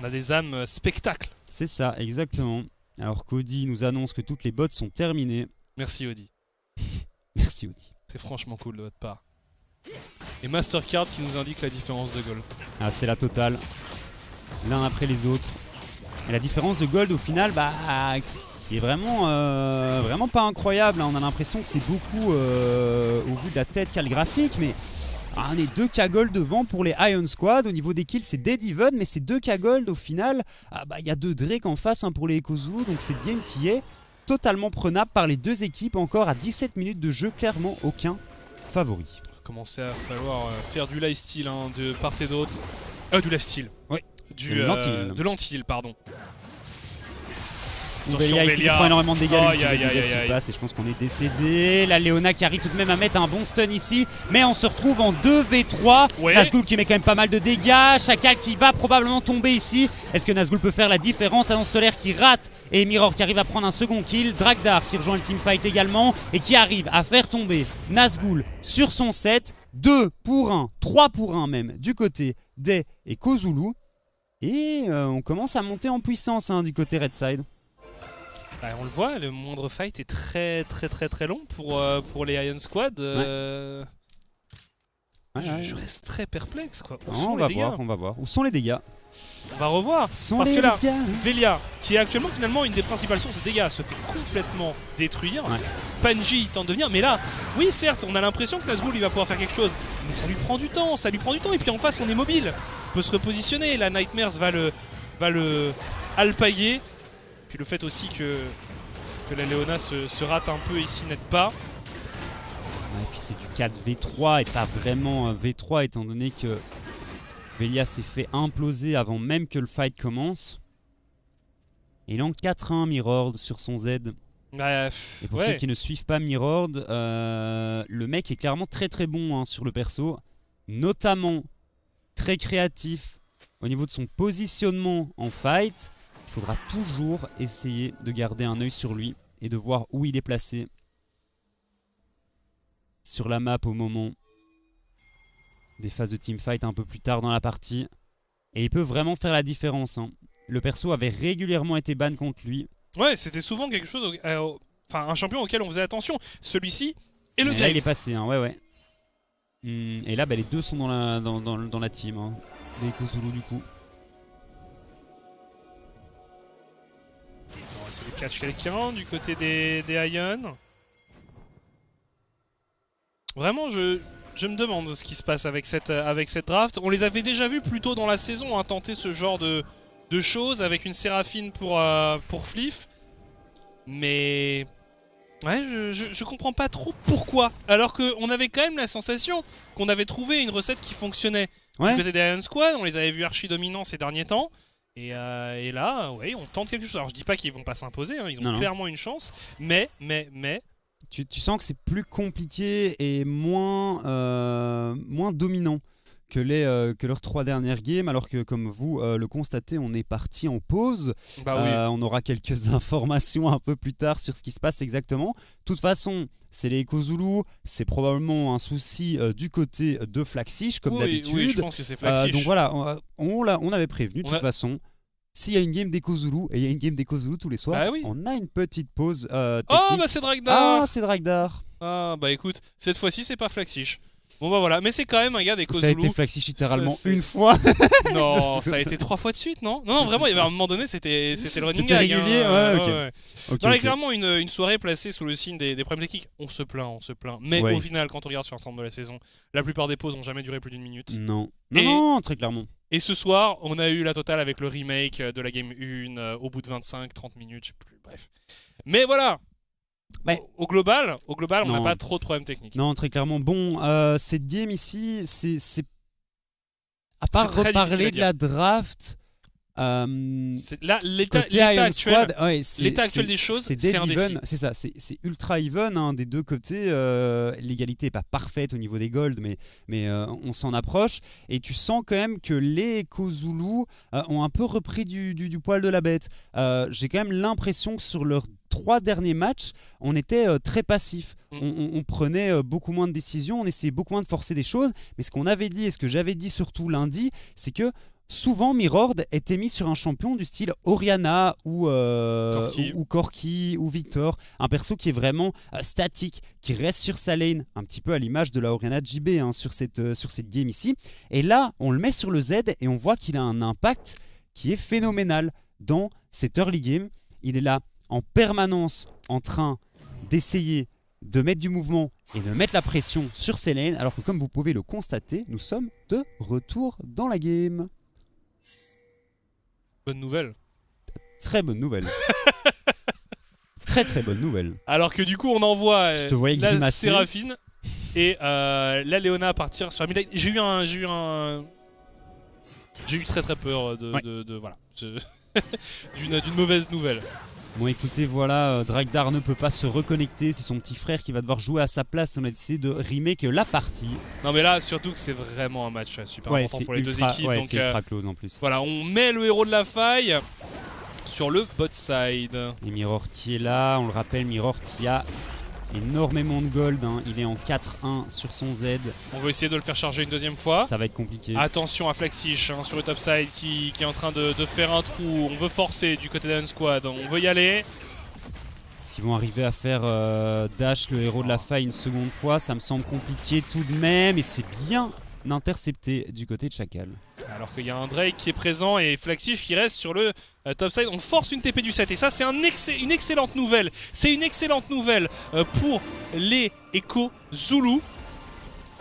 On a des âmes spectacle. C'est ça, exactement. Alors Cody nous annonce que toutes les bots sont terminées. Merci Audi. Merci Audi. C'est franchement cool de votre part. Et Mastercard qui nous indique la différence de gold. Ah, c'est la totale. L'un après les autres. Et la différence de gold au final, qui est vraiment, vraiment pas incroyable. Hein. On a l'impression que c'est beaucoup au vu de la tête qu'a le graphique, mais on est 2k gold devant pour les Iron Squad. Au niveau des kills, c'est dead even, mais c'est 2k gold au final. Il y a 2 Drake en face hein, pour les Echo Zulu, donc cette game qui est totalement prenable par les deux équipes. Encore à 17 minutes de jeu, clairement aucun favori. Il va commencer à falloir faire du lifesteal hein, de part et d'autre. Du lifesteal. Oui. De l'anti-heal, pardon. Velia ici qui prend énormément de dégâts, qui passe et je pense qu'on est décédé. La Léona qui arrive tout de même à mettre un bon stun ici, mais on se retrouve en 2v3. Ouais. Nazgûl qui met quand même pas mal de dégâts. Chacal qui va probablement tomber ici. Est-ce que Nazgûl peut faire la différence? Annonce solaire qui rate et Mirror qui arrive à prendre un second kill. Dragdar qui rejoint le teamfight également et qui arrive à faire tomber Nazgûl sur son set. 2 pour 1, 3 pour 1 même du côté des Echo Zulu. Et on commence à monter en puissance hein, du côté Red Side. On le voit, le moindre fight est très long pour les Iron Squad. Je reste très perplexe quoi. On va voir. Où sont les dégâts? On va revoir. Parce que là, Velia, qui est actuellement finalement une des principales sources de dégâts, se fait complètement détruire. Ouais. Panji tente de venir, mais là, oui certes, on a l'impression que Nazgûl il va pouvoir faire quelque chose, mais ça lui prend du temps, Et puis en face, on est mobile, on peut se repositionner. La Nightmares va le alpaguer. Puis le fait aussi que la Léona se rate un peu ici n'aide pas. Et puis c'est du 4v3 et pas vraiment v3 étant donné que Velia s'est fait imploser avant même que le fight commence. Et il est en 4-1 Mirror sur son Z. Et pour ceux qui ne suivent pas Mirror, le mec est clairement très bon hein, sur le perso. Notamment très créatif au niveau de son positionnement en fight. Il faudra toujours essayer de garder un œil sur lui et de voir où il est placé sur la map au moment des phases de teamfight un peu plus tard dans la partie. Et il peut vraiment faire la différence. Hein. Le perso avait régulièrement été ban contre lui. Ouais, c'était souvent quelque chose, un champion auquel on faisait attention. Celui-ci et le Graves. Là, il est passé, hein, ouais. Et là, les deux sont dans la team. Hein. Les Echo Zulu du coup. C'est de catch quelqu'un du côté des Ion. Vraiment, Je me demande ce qui se passe avec cette draft. On les avait déjà vus plus tôt dans la saison tenter ce genre de choses avec une Séraphine pour Fliff. Mais... ouais, je comprends pas trop pourquoi. Alors qu'on avait quand même la sensation qu'on avait trouvé une recette qui fonctionnait. Du côté des Iron Squad, on les avait vus archi dominants ces derniers temps. Et là, ouais, on tente quelque chose. Alors je dis pas qu'ils vont pas s'imposer, hein, ils ont clairement une chance. Mais... Tu sens que c'est plus compliqué et moins dominant que leurs 3 dernières games, alors que comme vous le constatez, on est parti en pause. Bah oui. On aura quelques informations un peu plus tard sur ce qui se passe exactement. De toute façon, c'est les Echo Zulu, c'est probablement un souci du côté de Flaxish, comme d'habitude. Oui, je pense que c'est Flaxish. Donc voilà, on avait prévenu de toute façon. S'il y a une game d'Echo Zulu, et il y a une game d'Echo Zulu tous les soirs, on a une petite pause technique. Oh bah c'est Dragdar. Ah, c'est Dragdar. Ah bah écoute, cette fois-ci c'est pas Flaxish. Bon bah voilà, mais c'est quand même un gars d'Echo Zulu. Ça a été Flaxish littéralement une fois. Non, ça a été 3 fois de suite, non? Non, vraiment, il y avait un moment donné, c'était le running gag. C'était régulier, hein. Ouais. Non, il y a clairement une soirée placée sous le signe des problèmes techniques. On se plaint. Mais au final, quand on regarde sur l'ensemble de la saison, la plupart des pauses n'ont jamais duré plus d'1 minute. Non, très clairement. Et ce soir, on a eu la totale avec le remake de la game 1 au bout de 25-30 minutes, je sais plus, bref. Mais voilà. Au global, on n'a pas trop de problèmes techniques. Non, très clairement. Bon, cette game ici, c'est à part reparler de la draft. Là, l'état actuel des choses, c'est indécis. C'est ça, c'est ultra even hein, des deux côtés. L'égalité n'est pas parfaite au niveau des golds, mais on s'en approche. Et tu sens quand même que les Echo Zulu ont un peu repris du poil de la bête. J'ai quand même l'impression que sur leurs 3 derniers matchs, on était très passif. On prenait beaucoup moins de décisions, on essayait beaucoup moins de forcer des choses. Mais ce qu'on avait dit et ce que j'avais dit surtout lundi, c'est que souvent, Mirord était mis sur un champion du style Orianna ou Corki ou Victor. Un perso qui est vraiment statique, qui reste sur sa lane, un petit peu à l'image de la Orianna JB hein, sur cette game ici. Et là, on le met sur le Z et on voit qu'il a un impact qui est phénoménal dans cette early game. Il est là en permanence en train d'essayer de mettre du mouvement et de mettre la pression sur ses lanes, alors que comme vous pouvez le constater, nous sommes de retour dans la game. Bonne nouvelle. Très bonne nouvelle. Très bonne nouvelle. Alors que du coup on envoie la Séraphine et la Léona partir sur la mid. J'ai eu très peur d'une mauvaise nouvelle. Bon écoutez voilà, Dragdar ne peut pas se reconnecter, c'est son petit frère qui va devoir jouer à sa place. On a décidé de remake la partie. Non mais là surtout que c'est vraiment un match super important pour les deux équipes. Ouais, c'est ultra close en plus. Voilà, on met le héros de la faille sur le bot side. Et Mirror qui est là, on le rappelle, Mirror qui a énormément de gold, hein. Il est en 4-1 sur son Z. On va essayer de le faire charger une deuxième fois. Ça va être compliqué. Attention à Flaxish hein, sur le top side qui est en train de faire un trou. On veut forcer du côté d'Iron Squad, on veut y aller. Est-ce qu'ils vont arriver à faire dash le héros de la faille une seconde fois? Ça me semble compliqué tout de même, et c'est bien intercepté du côté de Chacal. Alors qu'il y a un Drake qui est présent et Flaxish qui reste sur le topside. On force une TP du 7 et ça c'est une excellente nouvelle. C'est une excellente nouvelle pour les Echo Zulu.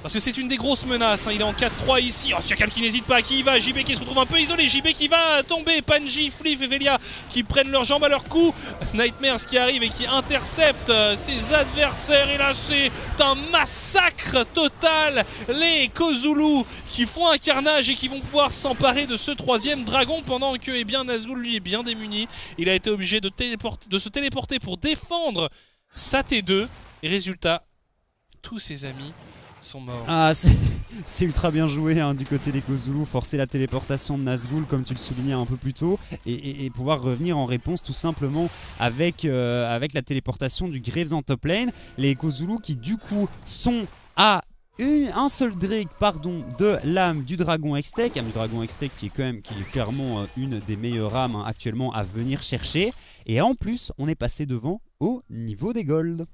Parce que c'est une des grosses menaces, hein. Il est en 4-3 ici. Oh, Chacal qui n'hésite pas, qui y va. JB qui se retrouve un peu isolé. JB qui va tomber. Panji, Fliff et Velia qui prennent leurs jambes à leur cou. Nightmares qui arrive et qui intercepte ses adversaires. Et là, c'est un massacre total. Les Echo Zulu qui font un carnage et qui vont pouvoir s'emparer de ce 3e dragon pendant que Nazgûl, lui, est bien démuni. Il a été obligé de se téléporter pour défendre sa T2. Et résultat, tous ses amis sont morts. Ah, c'est ultra bien joué hein, du côté des Echo Zulu, forcer la téléportation de Nazgûl comme tu le soulignais un peu plus tôt et pouvoir revenir en réponse tout simplement avec la téléportation du Graves en top lane. Les Echo Zulu qui du coup sont à un seul Drake de l'âme du Dragon Hextech, du Dragon Hextech qui est clairement une des meilleures âmes hein, actuellement à venir chercher, et en plus on est passé devant au niveau des golds.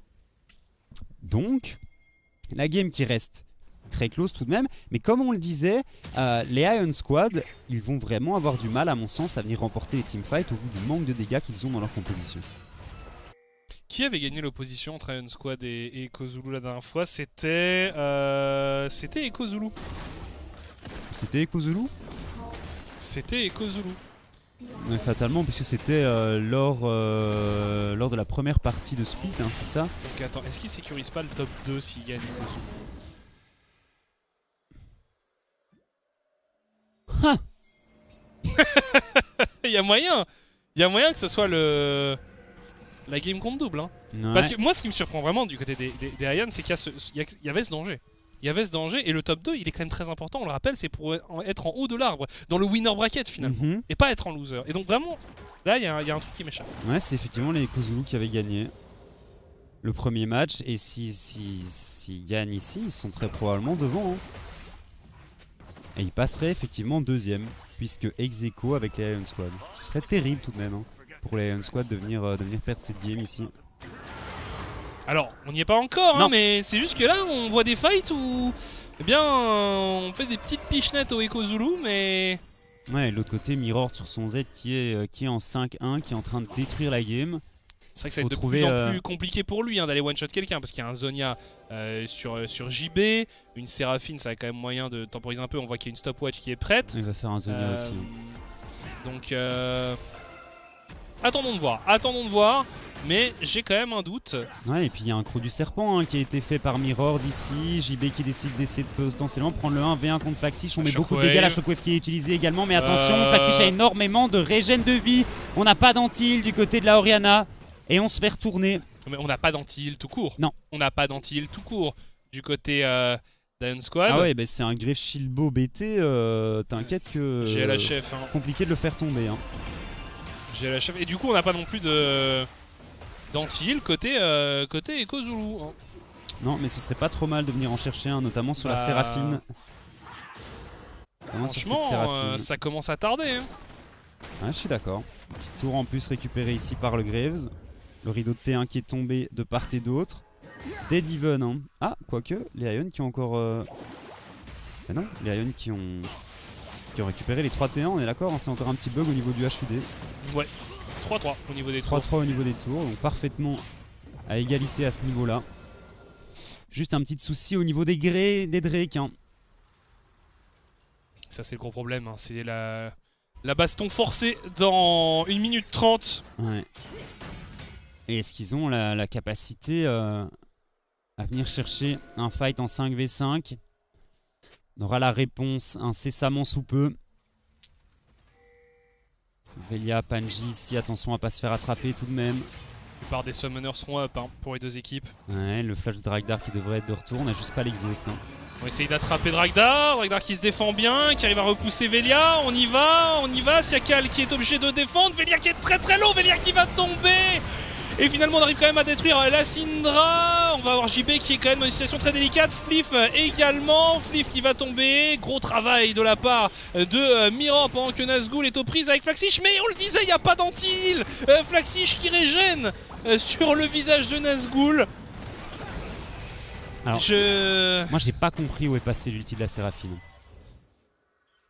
Donc la game qui reste très close tout de même, mais comme on le disait, les Iron Squad, ils vont vraiment avoir du mal à mon sens à venir remporter les teamfights au vu du manque de dégâts qu'ils ont dans leur composition. Qui avait gagné l'opposition entre Iron Squad et Echo Zulu la dernière fois? C'était Echo Zulu. C'était Echo Zulu? C'était Echo Zulu. Ouais, fatalement, puisque c'était lors de la première partie de Split, hein, c'est ça? Donc attends, est-ce qu'il sécurise pas le top 2 s'il gagne Echo Zulu? Ha. Il y a moyen que ce soit la game contre double. Hein. Ouais. Parce que moi, ce qui me surprend vraiment du côté des Ion, c'est qu'il y avait ce danger. Il y avait ce danger et le top 2 il est quand même très important, on le rappelle, c'est pour être en haut de l'arbre, dans le winner bracket finalement, et pas être en loser. Et donc vraiment, là il y a un truc qui m'échappe. Ouais, c'est effectivement les Echo Zulu qui avaient gagné le premier match, et s'ils gagnent ici, ils sont très probablement devant. Hein. Et ils passeraient effectivement deuxième, puisque ex-aequo avec les Iron Squad. Ce serait terrible tout de même hein, pour les Iron Squad de venir perdre cette game ici. Alors, on n'y est pas encore, hein, mais c'est juste que là, on voit des fights où, eh bien, on fait des petites pichenettes au Echo Zulu, mais... Ouais, et de l'autre côté, Mirror sur son Z qui est en 5-1, qui est en train de détruire la game. C'est vrai que ça va être de plus en plus compliqué pour lui hein, d'aller one-shot quelqu'un, parce qu'il y a un Zonia sur JB, une Séraphine, ça a quand même moyen de temporiser un peu, on voit qu'il y a une stopwatch qui est prête. Il va faire un Zonia aussi. Donc, attendons de voir. Mais j'ai quand même un doute. Ouais, et puis il y a un Croc du Serpent hein, qui a été fait par Mirror d'ici. JB qui décide d'essayer de potentiellement prendre le 1v1 contre Flaxish. On met beaucoup de dégâts, la Shockwave qui est utilisée également. Mais attention, Flaxish a énormément de régène de vie. On n'a pas d'antil du côté de la Oriana. Et on se fait retourner. Mais on n'a pas d'antil tout court. Non. On n'a pas d'antil tout court du côté d'Iron Squad. Ah ouais, bah c'est un Grave Shieldbow BT. T'inquiète que... GLHF. Hein. Compliqué de le faire tomber. Hein. GLHF. Et du coup, on n'a pas non plus d'anti-heal côté Echo Zulu. Hein. Non, mais ce serait pas trop mal de venir en chercher un, notamment sur la Séraphine. Franchement, ça commence à tarder. Hein. Ouais, je suis d'accord. Petit tour en plus récupéré ici par le Graves. Le rideau de T1 qui est tombé de part et d'autre. Dead Even. Hein. Ah, quoique, les Ion qui ont encore... Ah non, les Ion qui ont récupéré les 3 T1, on est d'accord, hein, c'est encore un petit bug au niveau du HUD. Ouais. 3-3 au niveau des tours. 3-3 au niveau des tours, donc parfaitement à égalité à ce niveau-là. Juste un petit souci au niveau des Drake. Hein. Ça c'est le gros problème, hein. C'est la baston forcée dans 1 minute 30. Ouais. Et est-ce qu'ils ont la capacité à venir chercher un fight en 5v5? On aura la réponse incessamment sous peu. Velia, Panji ici, attention à pas se faire attraper tout de même. La plupart des summoners seront up hein, pour les deux équipes. Ouais, le flash de Dragdar qui devrait être de retour, on n'a juste pas l'exhaust. Hein. On va essayer d'attraper Dragdar qui se défend bien, qui arrive à repousser Velia, on y va, Siakal qui est obligé de défendre, Velia qui est très très low, Velia qui va tomber. Et finalement on arrive quand même à détruire la Syndra. On va avoir JB qui est quand même dans une situation très délicate. Fliff également. Fliff qui va tomber. Gros travail de la part de Mirror pendant que Nazgûl est aux prises avec Flaxish. Mais on le disait, il n'y a pas d'anti-heal. Flaxish qui régène sur le visage de Nazgûl. Alors, moi j'ai pas compris où est passé l'ulti de la Séraphine.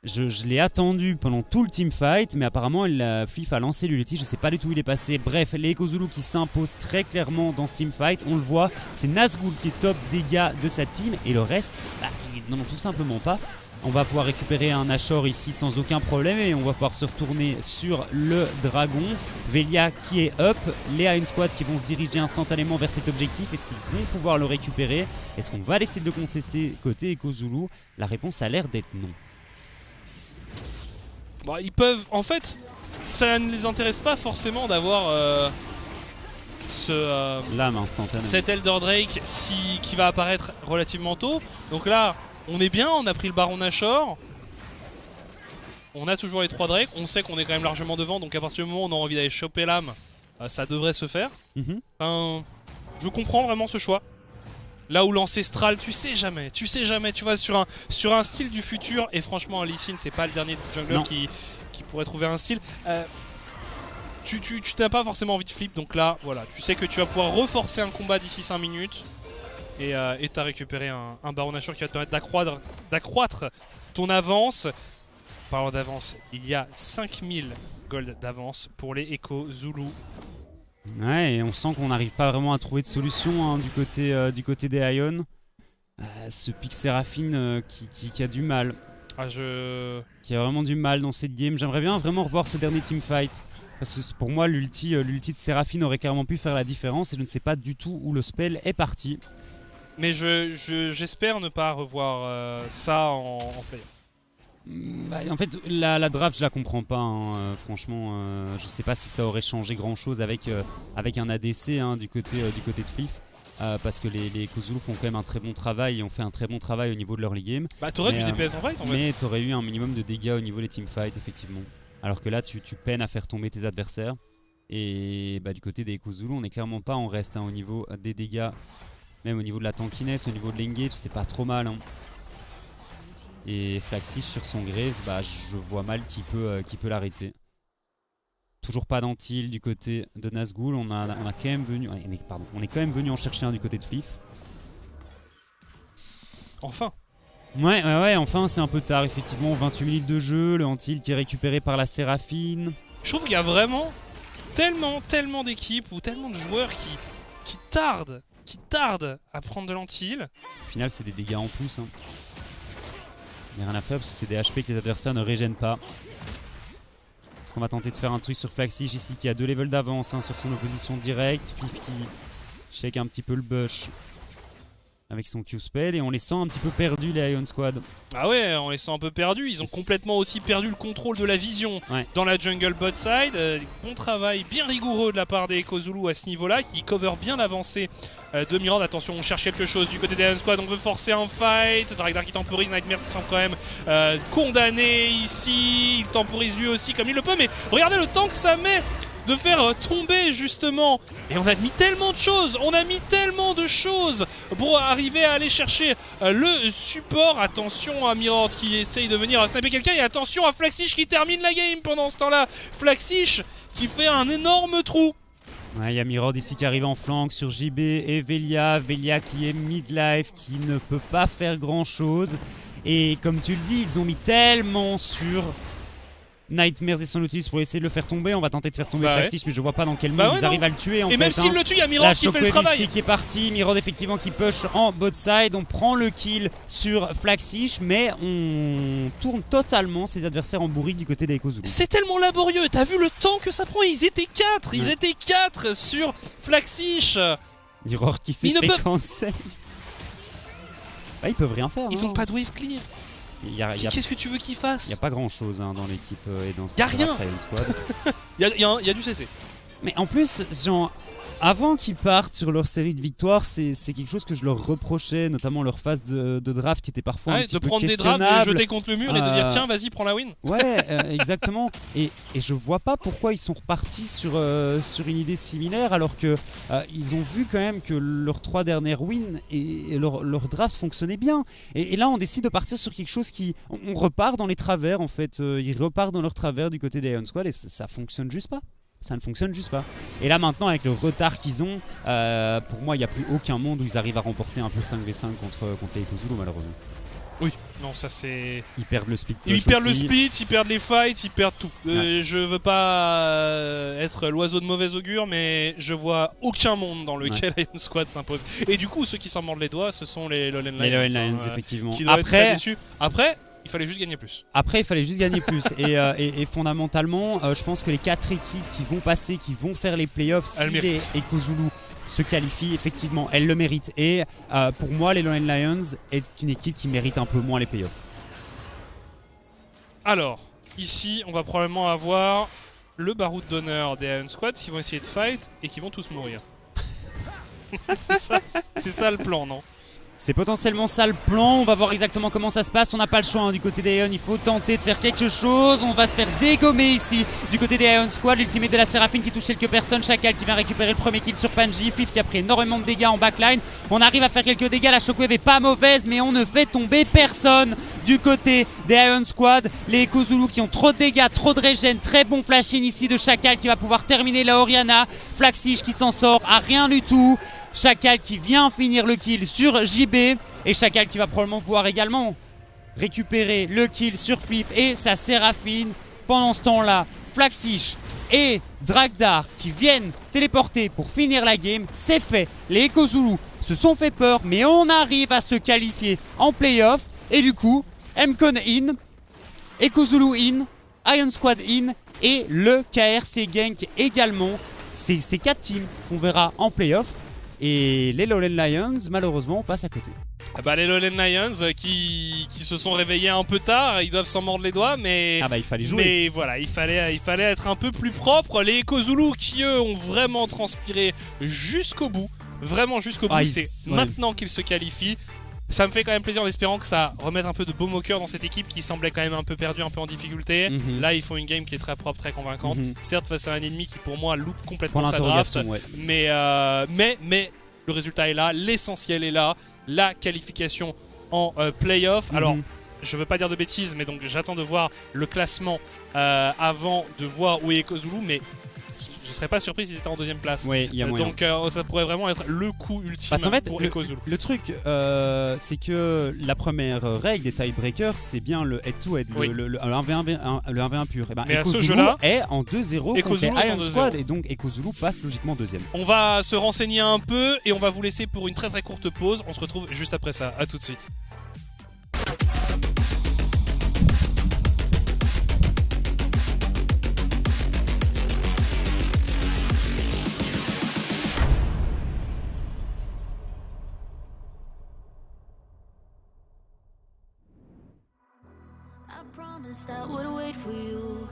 Je l'ai attendu pendant tout le teamfight, mais apparemment Fliff a lancé l'ulti, je sais pas du tout où il est passé. Bref, les Echo Zulu qui s'imposent très clairement dans ce teamfight, on le voit, c'est Nazgûl qui est top dégâts de sa team, et le reste, bah, ils n'en ont tout simplement pas. On va pouvoir récupérer un Nashor ici sans aucun problème, et on va pouvoir se retourner sur le dragon. Velia qui est up, les Iron Squad qui vont se diriger instantanément vers cet objectif. Est-ce qu'ils vont pouvoir le récupérer? Est-ce qu'on va laisser de le contester côté Echo Zulu? La réponse a l'air d'être non. Bon, ils peuvent, en fait, ça ne les intéresse pas forcément d'avoir l'âme instantanée. Cet Elder Drake qui va apparaître relativement tôt. Donc là, on est bien, on a pris le Baron Nashor. On a toujours les 3 Drakes, on sait qu'on est quand même largement devant, donc à partir du moment où on a envie d'aller choper l'âme, ça devrait se faire. Enfin, je comprends vraiment ce choix. Là où l'ancestral, tu sais jamais, tu vas sur un style du futur, et franchement, Lee Sin, c'est pas le dernier jungler qui pourrait trouver un style. Tu n'as pas forcément envie de flip, donc là, voilà, tu sais que tu vas pouvoir reforcer un combat d'ici 5 minutes, et t'as récupéré un Baron Nashor qui va te permettre d'accroître ton avance. Parlant d'avance, il y a 5000 gold d'avance pour les Echo Zulu. Ouais, et on sent qu'on n'arrive pas vraiment à trouver de solution hein, du côté des Ion. Ce pic Séraphine qui a du mal. Qui a vraiment du mal dans cette game. J'aimerais bien vraiment revoir ce dernier teamfight. Parce que pour moi, l'ulti de Séraphine aurait clairement pu faire la différence et je ne sais pas du tout où le spell est parti. Mais j'espère ne pas revoir ça en playoff. Bah, en fait, la draft, je la comprends pas. Hein, franchement, je sais pas si ça aurait changé grand chose avec un ADC hein, du côté de Fif. Parce que les Kozulu font quand même un très bon travail et ont fait un très bon travail au niveau de leur league game. Bah t'aurais du DPS en fight en fait. Mais t'aurais eu un minimum de dégâts au niveau des teamfights effectivement. Alors que là tu peines à faire tomber tes adversaires. Et bah, du côté des Kozulu on est clairement pas en reste hein, au niveau des dégâts. Même au niveau de la tankiness, au niveau de l'engage c'est pas trop mal hein. Et Flaxish sur son Graves, bah, je vois mal qui peut l'arrêter. Toujours pas d'antil du côté de Nazgûl, on est quand même venu en chercher un du côté de Fif. Enfin. Ouais, enfin c'est un peu tard effectivement, 28 minutes de jeu, le antil qui est récupéré par la Séraphine. Je trouve qu'il y a vraiment tellement d'équipes ou tellement de joueurs qui tardent à prendre de l'antil. Au final c'est des dégâts en plus. Hein. Il n'y a rien à faire parce que c'est des HP que les adversaires ne régènent pas. Est-ce qu'on va tenter de faire un truc sur Flaxish ici qui a 2 levels d'avance hein, sur son opposition directe. Fif qui shake un petit peu le bush avec son Q-spell et on les sent un petit peu perdus les Ion Squad. Ah ouais, on les sent un peu perdus. Ils ont complètement aussi perdu le contrôle de la vision dans la jungle bot side. Bon travail bien rigoureux de la part des Kozulu à ce niveau-là qui cover bien l'avancée de Mirand. Attention, on cherche quelque chose du côté des Ion Squad. On veut forcer un fight. Draktar qui temporise, Nightmares qui semble quand même condamné ici. Il temporise lui aussi comme il le peut. Mais regardez le temps que ça met de faire tomber justement. Et on a mis tellement de choses, pour arriver à aller chercher le support. Attention à Mirand qui essaye de venir snapper quelqu'un et attention à Flaxish qui termine la game pendant ce temps-là. Flaxish qui fait un énorme trou. Ouais, il y a Mirod ici qui arrive en flank sur JB et Velia qui est midlife, qui ne peut pas faire grand chose. Et comme tu le dis, ils ont mis tellement sur Nightmares et son Nautilus pour essayer de le faire tomber. On va tenter de faire tomber Flaxish, mais je vois pas dans quel monde ils arrivent à le tuer en fait. Et même s'il le tue, il y a Mirod qui fait le travail. Ici qui est parti, Mirod effectivement qui push en bot side. On prend le kill sur Flaxish, mais on tourne totalement ses adversaires en bourrique du côté des Kozulu. C'est tellement laborieux, t'as vu le temps que ça prend. Ils étaient 4 sur Flaxish. Mirror qui s'est fait cancel. Ils peuvent rien faire. Ils ont pas de wave clear. Qu'est-ce que tu veux qu'ils fassent? Il n'y a pas grand chose hein, dans l'équipe et dans cette squad. Il y a du CC. Mais en plus, genre, avant qu'ils partent sur leur série de victoires, c'est quelque chose que je leur reprochais, notamment leur phase de draft qui était parfois un petit peu questionnable. De prendre des drafts, de jeter contre le mur et de dire tiens vas-y prends la win. Ouais, exactement. Et je vois pas pourquoi ils sont repartis sur une idée similaire alors que ils ont vu quand même que leurs 3 dernières wins et leur draft fonctionnait bien. Et là on décide de partir sur quelque chose qui... On repart dans les travers en fait. Ils repartent dans leurs travers du côté des Ion Squad et ça fonctionne juste pas. Ça ne fonctionne juste pas. Et là maintenant avec le retard qu'ils ont, pour moi il n'y a plus aucun monde où ils arrivent à remporter un pur 5v5 contre les Kozulu malheureusement. Oui, non ça c'est... Ils perdent le split. Ils perdent le split, ils perdent les fights, ils perdent tout. Je veux pas être l'oiseau de mauvais augure, mais je vois aucun monde dans lequel Ion Squad s'impose. Et du coup ceux qui s'en mordent les doigts ce sont les Lowland Lions. Les Lowland Lions effectivement. Qui doivent être très déçus. Après... il fallait juste gagner plus. Après, il fallait juste gagner plus. Et fondamentalement, je pense que les 4 équipes qui vont passer, qui vont faire les playoffs, si les Kozulu se qualifient, effectivement, elles le méritent. Et pour moi, les Lowland Lions est une équipe qui mérite un peu moins les playoffs. Alors, ici, on va probablement avoir le baroud d'honneur des Ion Squad qui vont essayer de fight et qui vont tous mourir. C'est ça le plan, non? C'est potentiellement ça le plan, on va voir exactement comment ça se passe, on n'a pas le choix hein, du côté des Ion, il faut tenter de faire quelque chose, on va se faire dégommer ici du côté des Ion Squad, l'ultimate de la Séraphine qui touche quelques personnes, Chacal qui vient récupérer le premier kill sur Panji, Fif qui a pris énormément de dégâts en backline, on arrive à faire quelques dégâts, la shockwave est pas mauvaise mais on ne fait tomber personne du côté des Ion Squad, les Kozulu qui ont trop de dégâts, trop de régène, très bon flash-in ici de Chacal qui va pouvoir terminer la Orianna, Flaxish qui s'en sort à rien du tout. Chacal qui vient finir le kill sur JB et Chacal qui va probablement pouvoir également récupérer le kill sur Fif et sa Séraphine. Pendant ce temps-là, Flaxish et Dragdar qui viennent téléporter pour finir la game, c'est fait. Les Echo Zulu se sont fait peur, mais on arrive à se qualifier en playoff. Et du coup, MCon in, Echo Zulu in, Iron Squad in et le KRC Genk également. C'est ces 4 teams qu'on verra en playoff. Et les Lowland Lions, malheureusement, passent à côté. Bah, les Lowland Lions qui se sont réveillés un peu tard, ils doivent s'en mordre les doigts, mais il fallait jouer. Mais voilà, il fallait être un peu plus propre. Les Echo Zulu qui eux ont vraiment transpiré jusqu'au bout, vraiment jusqu'au bout. C'est maintenant qu'ils se qualifient. Ça me fait quand même plaisir en espérant que ça remette un peu de baume au cœur dans cette équipe qui semblait quand même un peu perdue, un peu en difficulté. Là, ils font une game qui est très propre, très convaincante. Certes, face à un ennemi qui pour moi loupe complètement sa draft, mais le résultat est là, l'essentiel est là, la qualification en playoff. Alors, je veux pas dire de bêtises, mais donc j'attends de voir le classement avant de voir où est Echo Zulu, mais je serais pas surpris s'ils étaient en deuxième place. Oui, il y a moyen. Donc ça pourrait vraiment être le coup ultime pour Echo Zulu. Le truc, c'est que la première règle des tiebreakers, c'est bien le head-to-head, le 1v1 pur. Et ben, mais Echo à ce Zulu jeu-là, est en 2-0 contre Iron Squad, et donc Echo Zulu passe logiquement deuxième. On va se renseigner un peu et on va vous laisser pour une très très courte pause. On se retrouve juste après ça. À tout de suite. I would wait for you,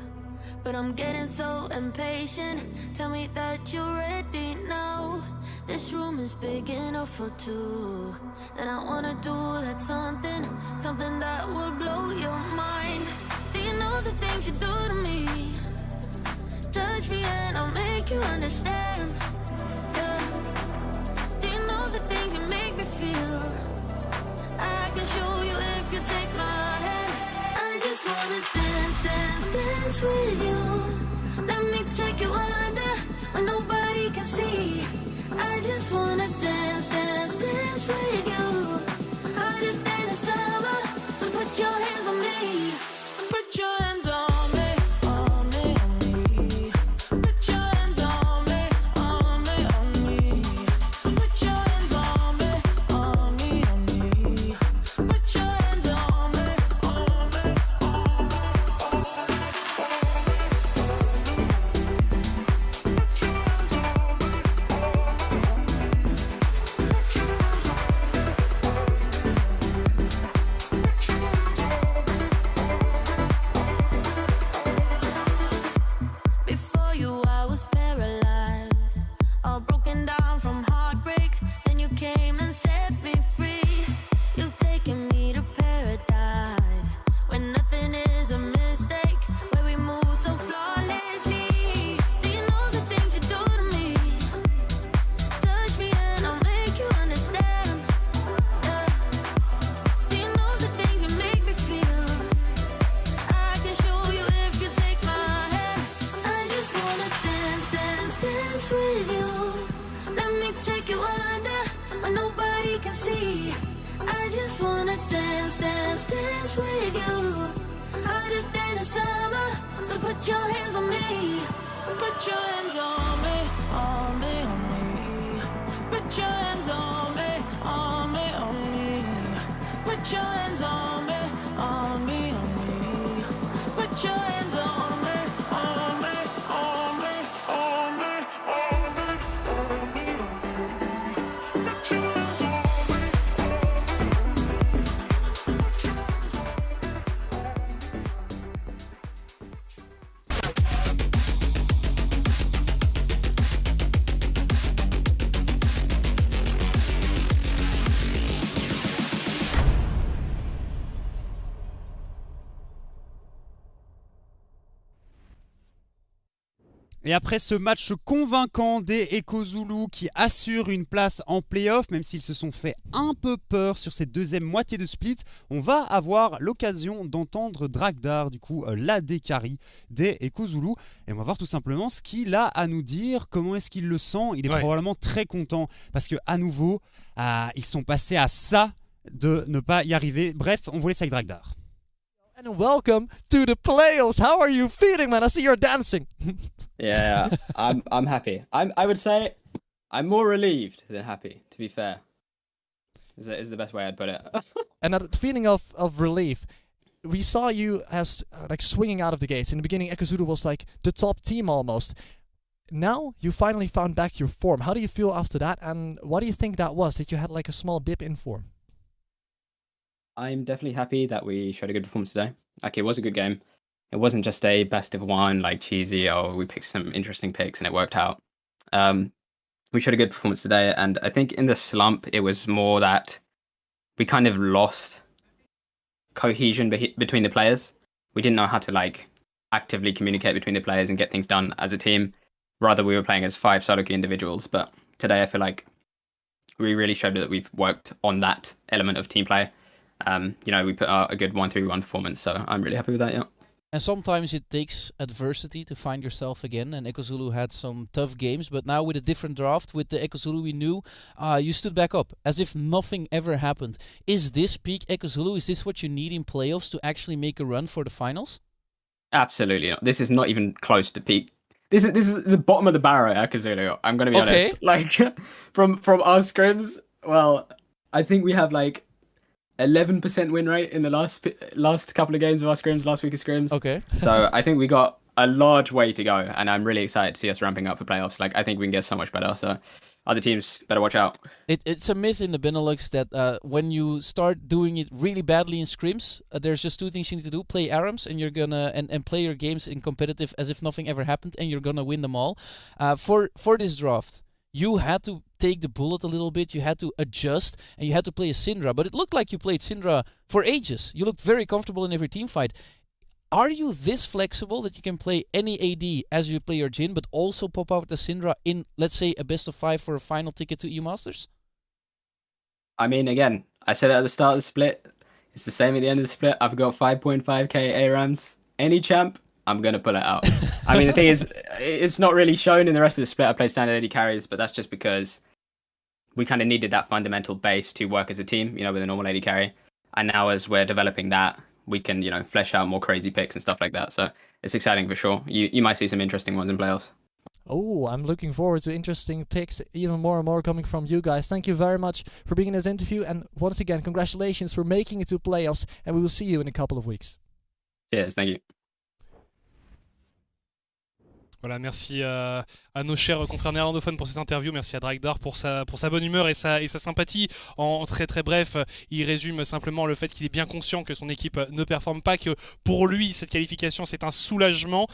but I'm getting so impatient. Tell me that you're ready now. This room is big enough for two, and I wanna do that something that will blow your mind. Do you know the things you do to me? Touch me and I'll make you understand. Yeah. Do you know the things you make me feel? I can show you if you take my hand. I just wanna dance, dance, dance with you. Let me take you under where nobody can see. I just wanna dance, dance, dance with you. Harder than the summer, so put your hands on me. Put your hands on me, on me, on me. Put your hands on me, on me, on me. Put your hands on me, on me, on me. Put your hands on me, on me, on me. Before you, I was paralyzed, all broken down from heartbreaks. Then you came and set me free. You've taken me to paradise, where nothing is a mistake, where we move so flawlessly. Do you know the things you do to me? Touch me and I'll make you understand. Yeah. Do you know the things you make me feel? I can show you if you take my hand. I just wanna dance, dance, dance with you. Let me take you under where nobody can see. I just wanna dance, dance, dance with you. Harder than the summer, so put your hands on me. Put your hands on me, on me, on me. Put your hands on me, on me, on me. Put your hands on me, on me, on me. Put your hands on me, on me, on me, on me, on me, on me, on me. Put your hands on me, Et après ce match convaincant des Echo Zulu qui assurent une place en playoff, même s'ils se sont fait un peu peur sur cette deuxième moitié de split, on va avoir l'occasion d'entendre Dragdar, du coup l'AD carry des Echo Zulu. Et on va voir tout simplement ce qu'il a à nous dire, comment est-ce qu'il le sent. Il est probablement très content parce que à nouveau, ils sont passés à ça de ne pas y arriver. Bref, on vous laisse avec Dragdar. And welcome to the playoffs. How are you feeling, man? I see you're dancing. Yeah, I'm happy. I would say I'm more relieved than happy, to be fair. Is the best way I'd put it. And that feeling of relief, we saw you as like swinging out of the gates. In the beginning, ekazuru was like the top team almost. Now you finally found back your form. How do you feel after that? And what do you think that was? That you had like a small dip in form? I'm definitely happy that we showed a good performance today. Like, it was a good game. It wasn't just a best of one, like cheesy, oh, we picked some interesting picks and it worked out. We showed a good performance today, and I think in the slump, it was more that we kind of lost cohesion between the players. We didn't know how to like actively communicate between the players and get things done as a team. Rather, we were playing as 5 solo queue individuals. But today, I feel like we really showed that we've worked on that element of team play. We put out a good 1-3-1 performance, so I'm really happy with that. Yeah. And sometimes it takes adversity to find yourself again. And ekazulu had some tough games, but now with a different draft, with the ekazulu we knew, you stood back up as if nothing ever happened. Is this peak ekazulu? Is this what you need in playoffs to actually make a run for the finals? Absolutely not. This is not even close to peak. This is the bottom of the barrel at ekazulu. I'm going to be honest. Like, from our scrims, well, I think we have like 11% win rate in the last couple of games of our scrims, last week of scrims. Okay. So I think we got a large way to go, and I'm really excited to see us ramping up for playoffs. Like, I think we can get so much better. So other teams better watch out. It's a myth in the Benelux that when you start doing it really badly in scrims, there's just 2 things you need to do: play ARAMs, and you're gonna and play your games in competitive as if nothing ever happened, and you're gonna win them all. For this draft, you had to take the bullet a little bit, you had to adjust, and you had to play a Syndra. But it looked like you played Syndra for ages. You looked very comfortable in every team fight. Are you this flexible that you can play any AD as you play your Jhin, but also pop out the Syndra in, let's say, a best of 5 for a final ticket to EU Masters? I mean, again, I said it at the start of the split. It's the same at the end of the split. I've got 5.5k ARAMs. Any champ, I'm going to pull it out. I mean, the thing is, it's not really shown in the rest of the split. I played standard AD carries, but that's just because we kind of needed that fundamental base to work as a team, with a normal AD carry. And now as we're developing that, we can, flesh out more crazy picks and stuff like that. So it's exciting for sure. You might see some interesting ones in playoffs. Oh, I'm looking forward to interesting picks, even more and more coming from you guys. Thank you very much for being in this interview. And once again, congratulations for making it to playoffs. And we will see you in a couple of weeks. Cheers, thank you. Voilà, merci à nos chers confrères néerlandophones pour cette interview, merci à Dragdar pour sa bonne humeur et sa sympathie. En très très bref, il résume simplement le fait qu'il est bien conscient que son équipe ne performe pas, que pour lui cette qualification c'est un soulagement,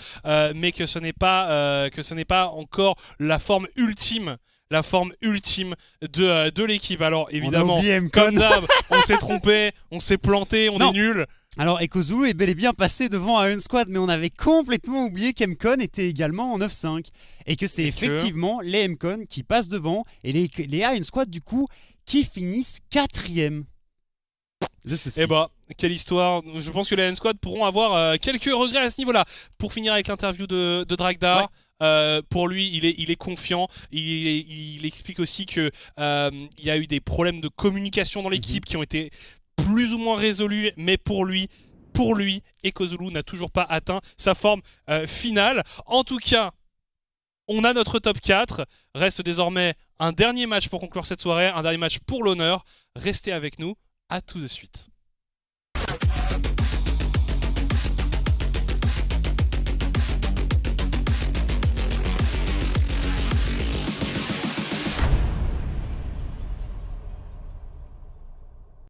mais que ce n'est pas encore la forme ultime de l'équipe. Alors évidemment, comme d'hab, on s'est trompé, on s'est planté, on est nul. Alors ekazulu est bel et bien passé devant à Unsquad, mais on avait complètement oublié qu'Mcon était également en 9-5 et que c'est effectivement les Mcon qui passent devant et les Unsquad du coup qui finissent 4e. Eh bah, quelle histoire. Je pense que les Unsquad pourront avoir quelques regrets à ce niveau-là. Pour finir avec l'interview de Dragdar, pour lui, il est confiant. Il explique aussi que il y a eu des problèmes de communication dans l'équipe qui ont été plus ou moins résolus, mais pour lui, ekazulu n'a toujours pas atteint sa forme finale. En tout cas, on a notre top 4. Reste désormais un dernier match pour conclure cette soirée, un dernier match pour l'honneur. Restez avec nous, à tout de suite.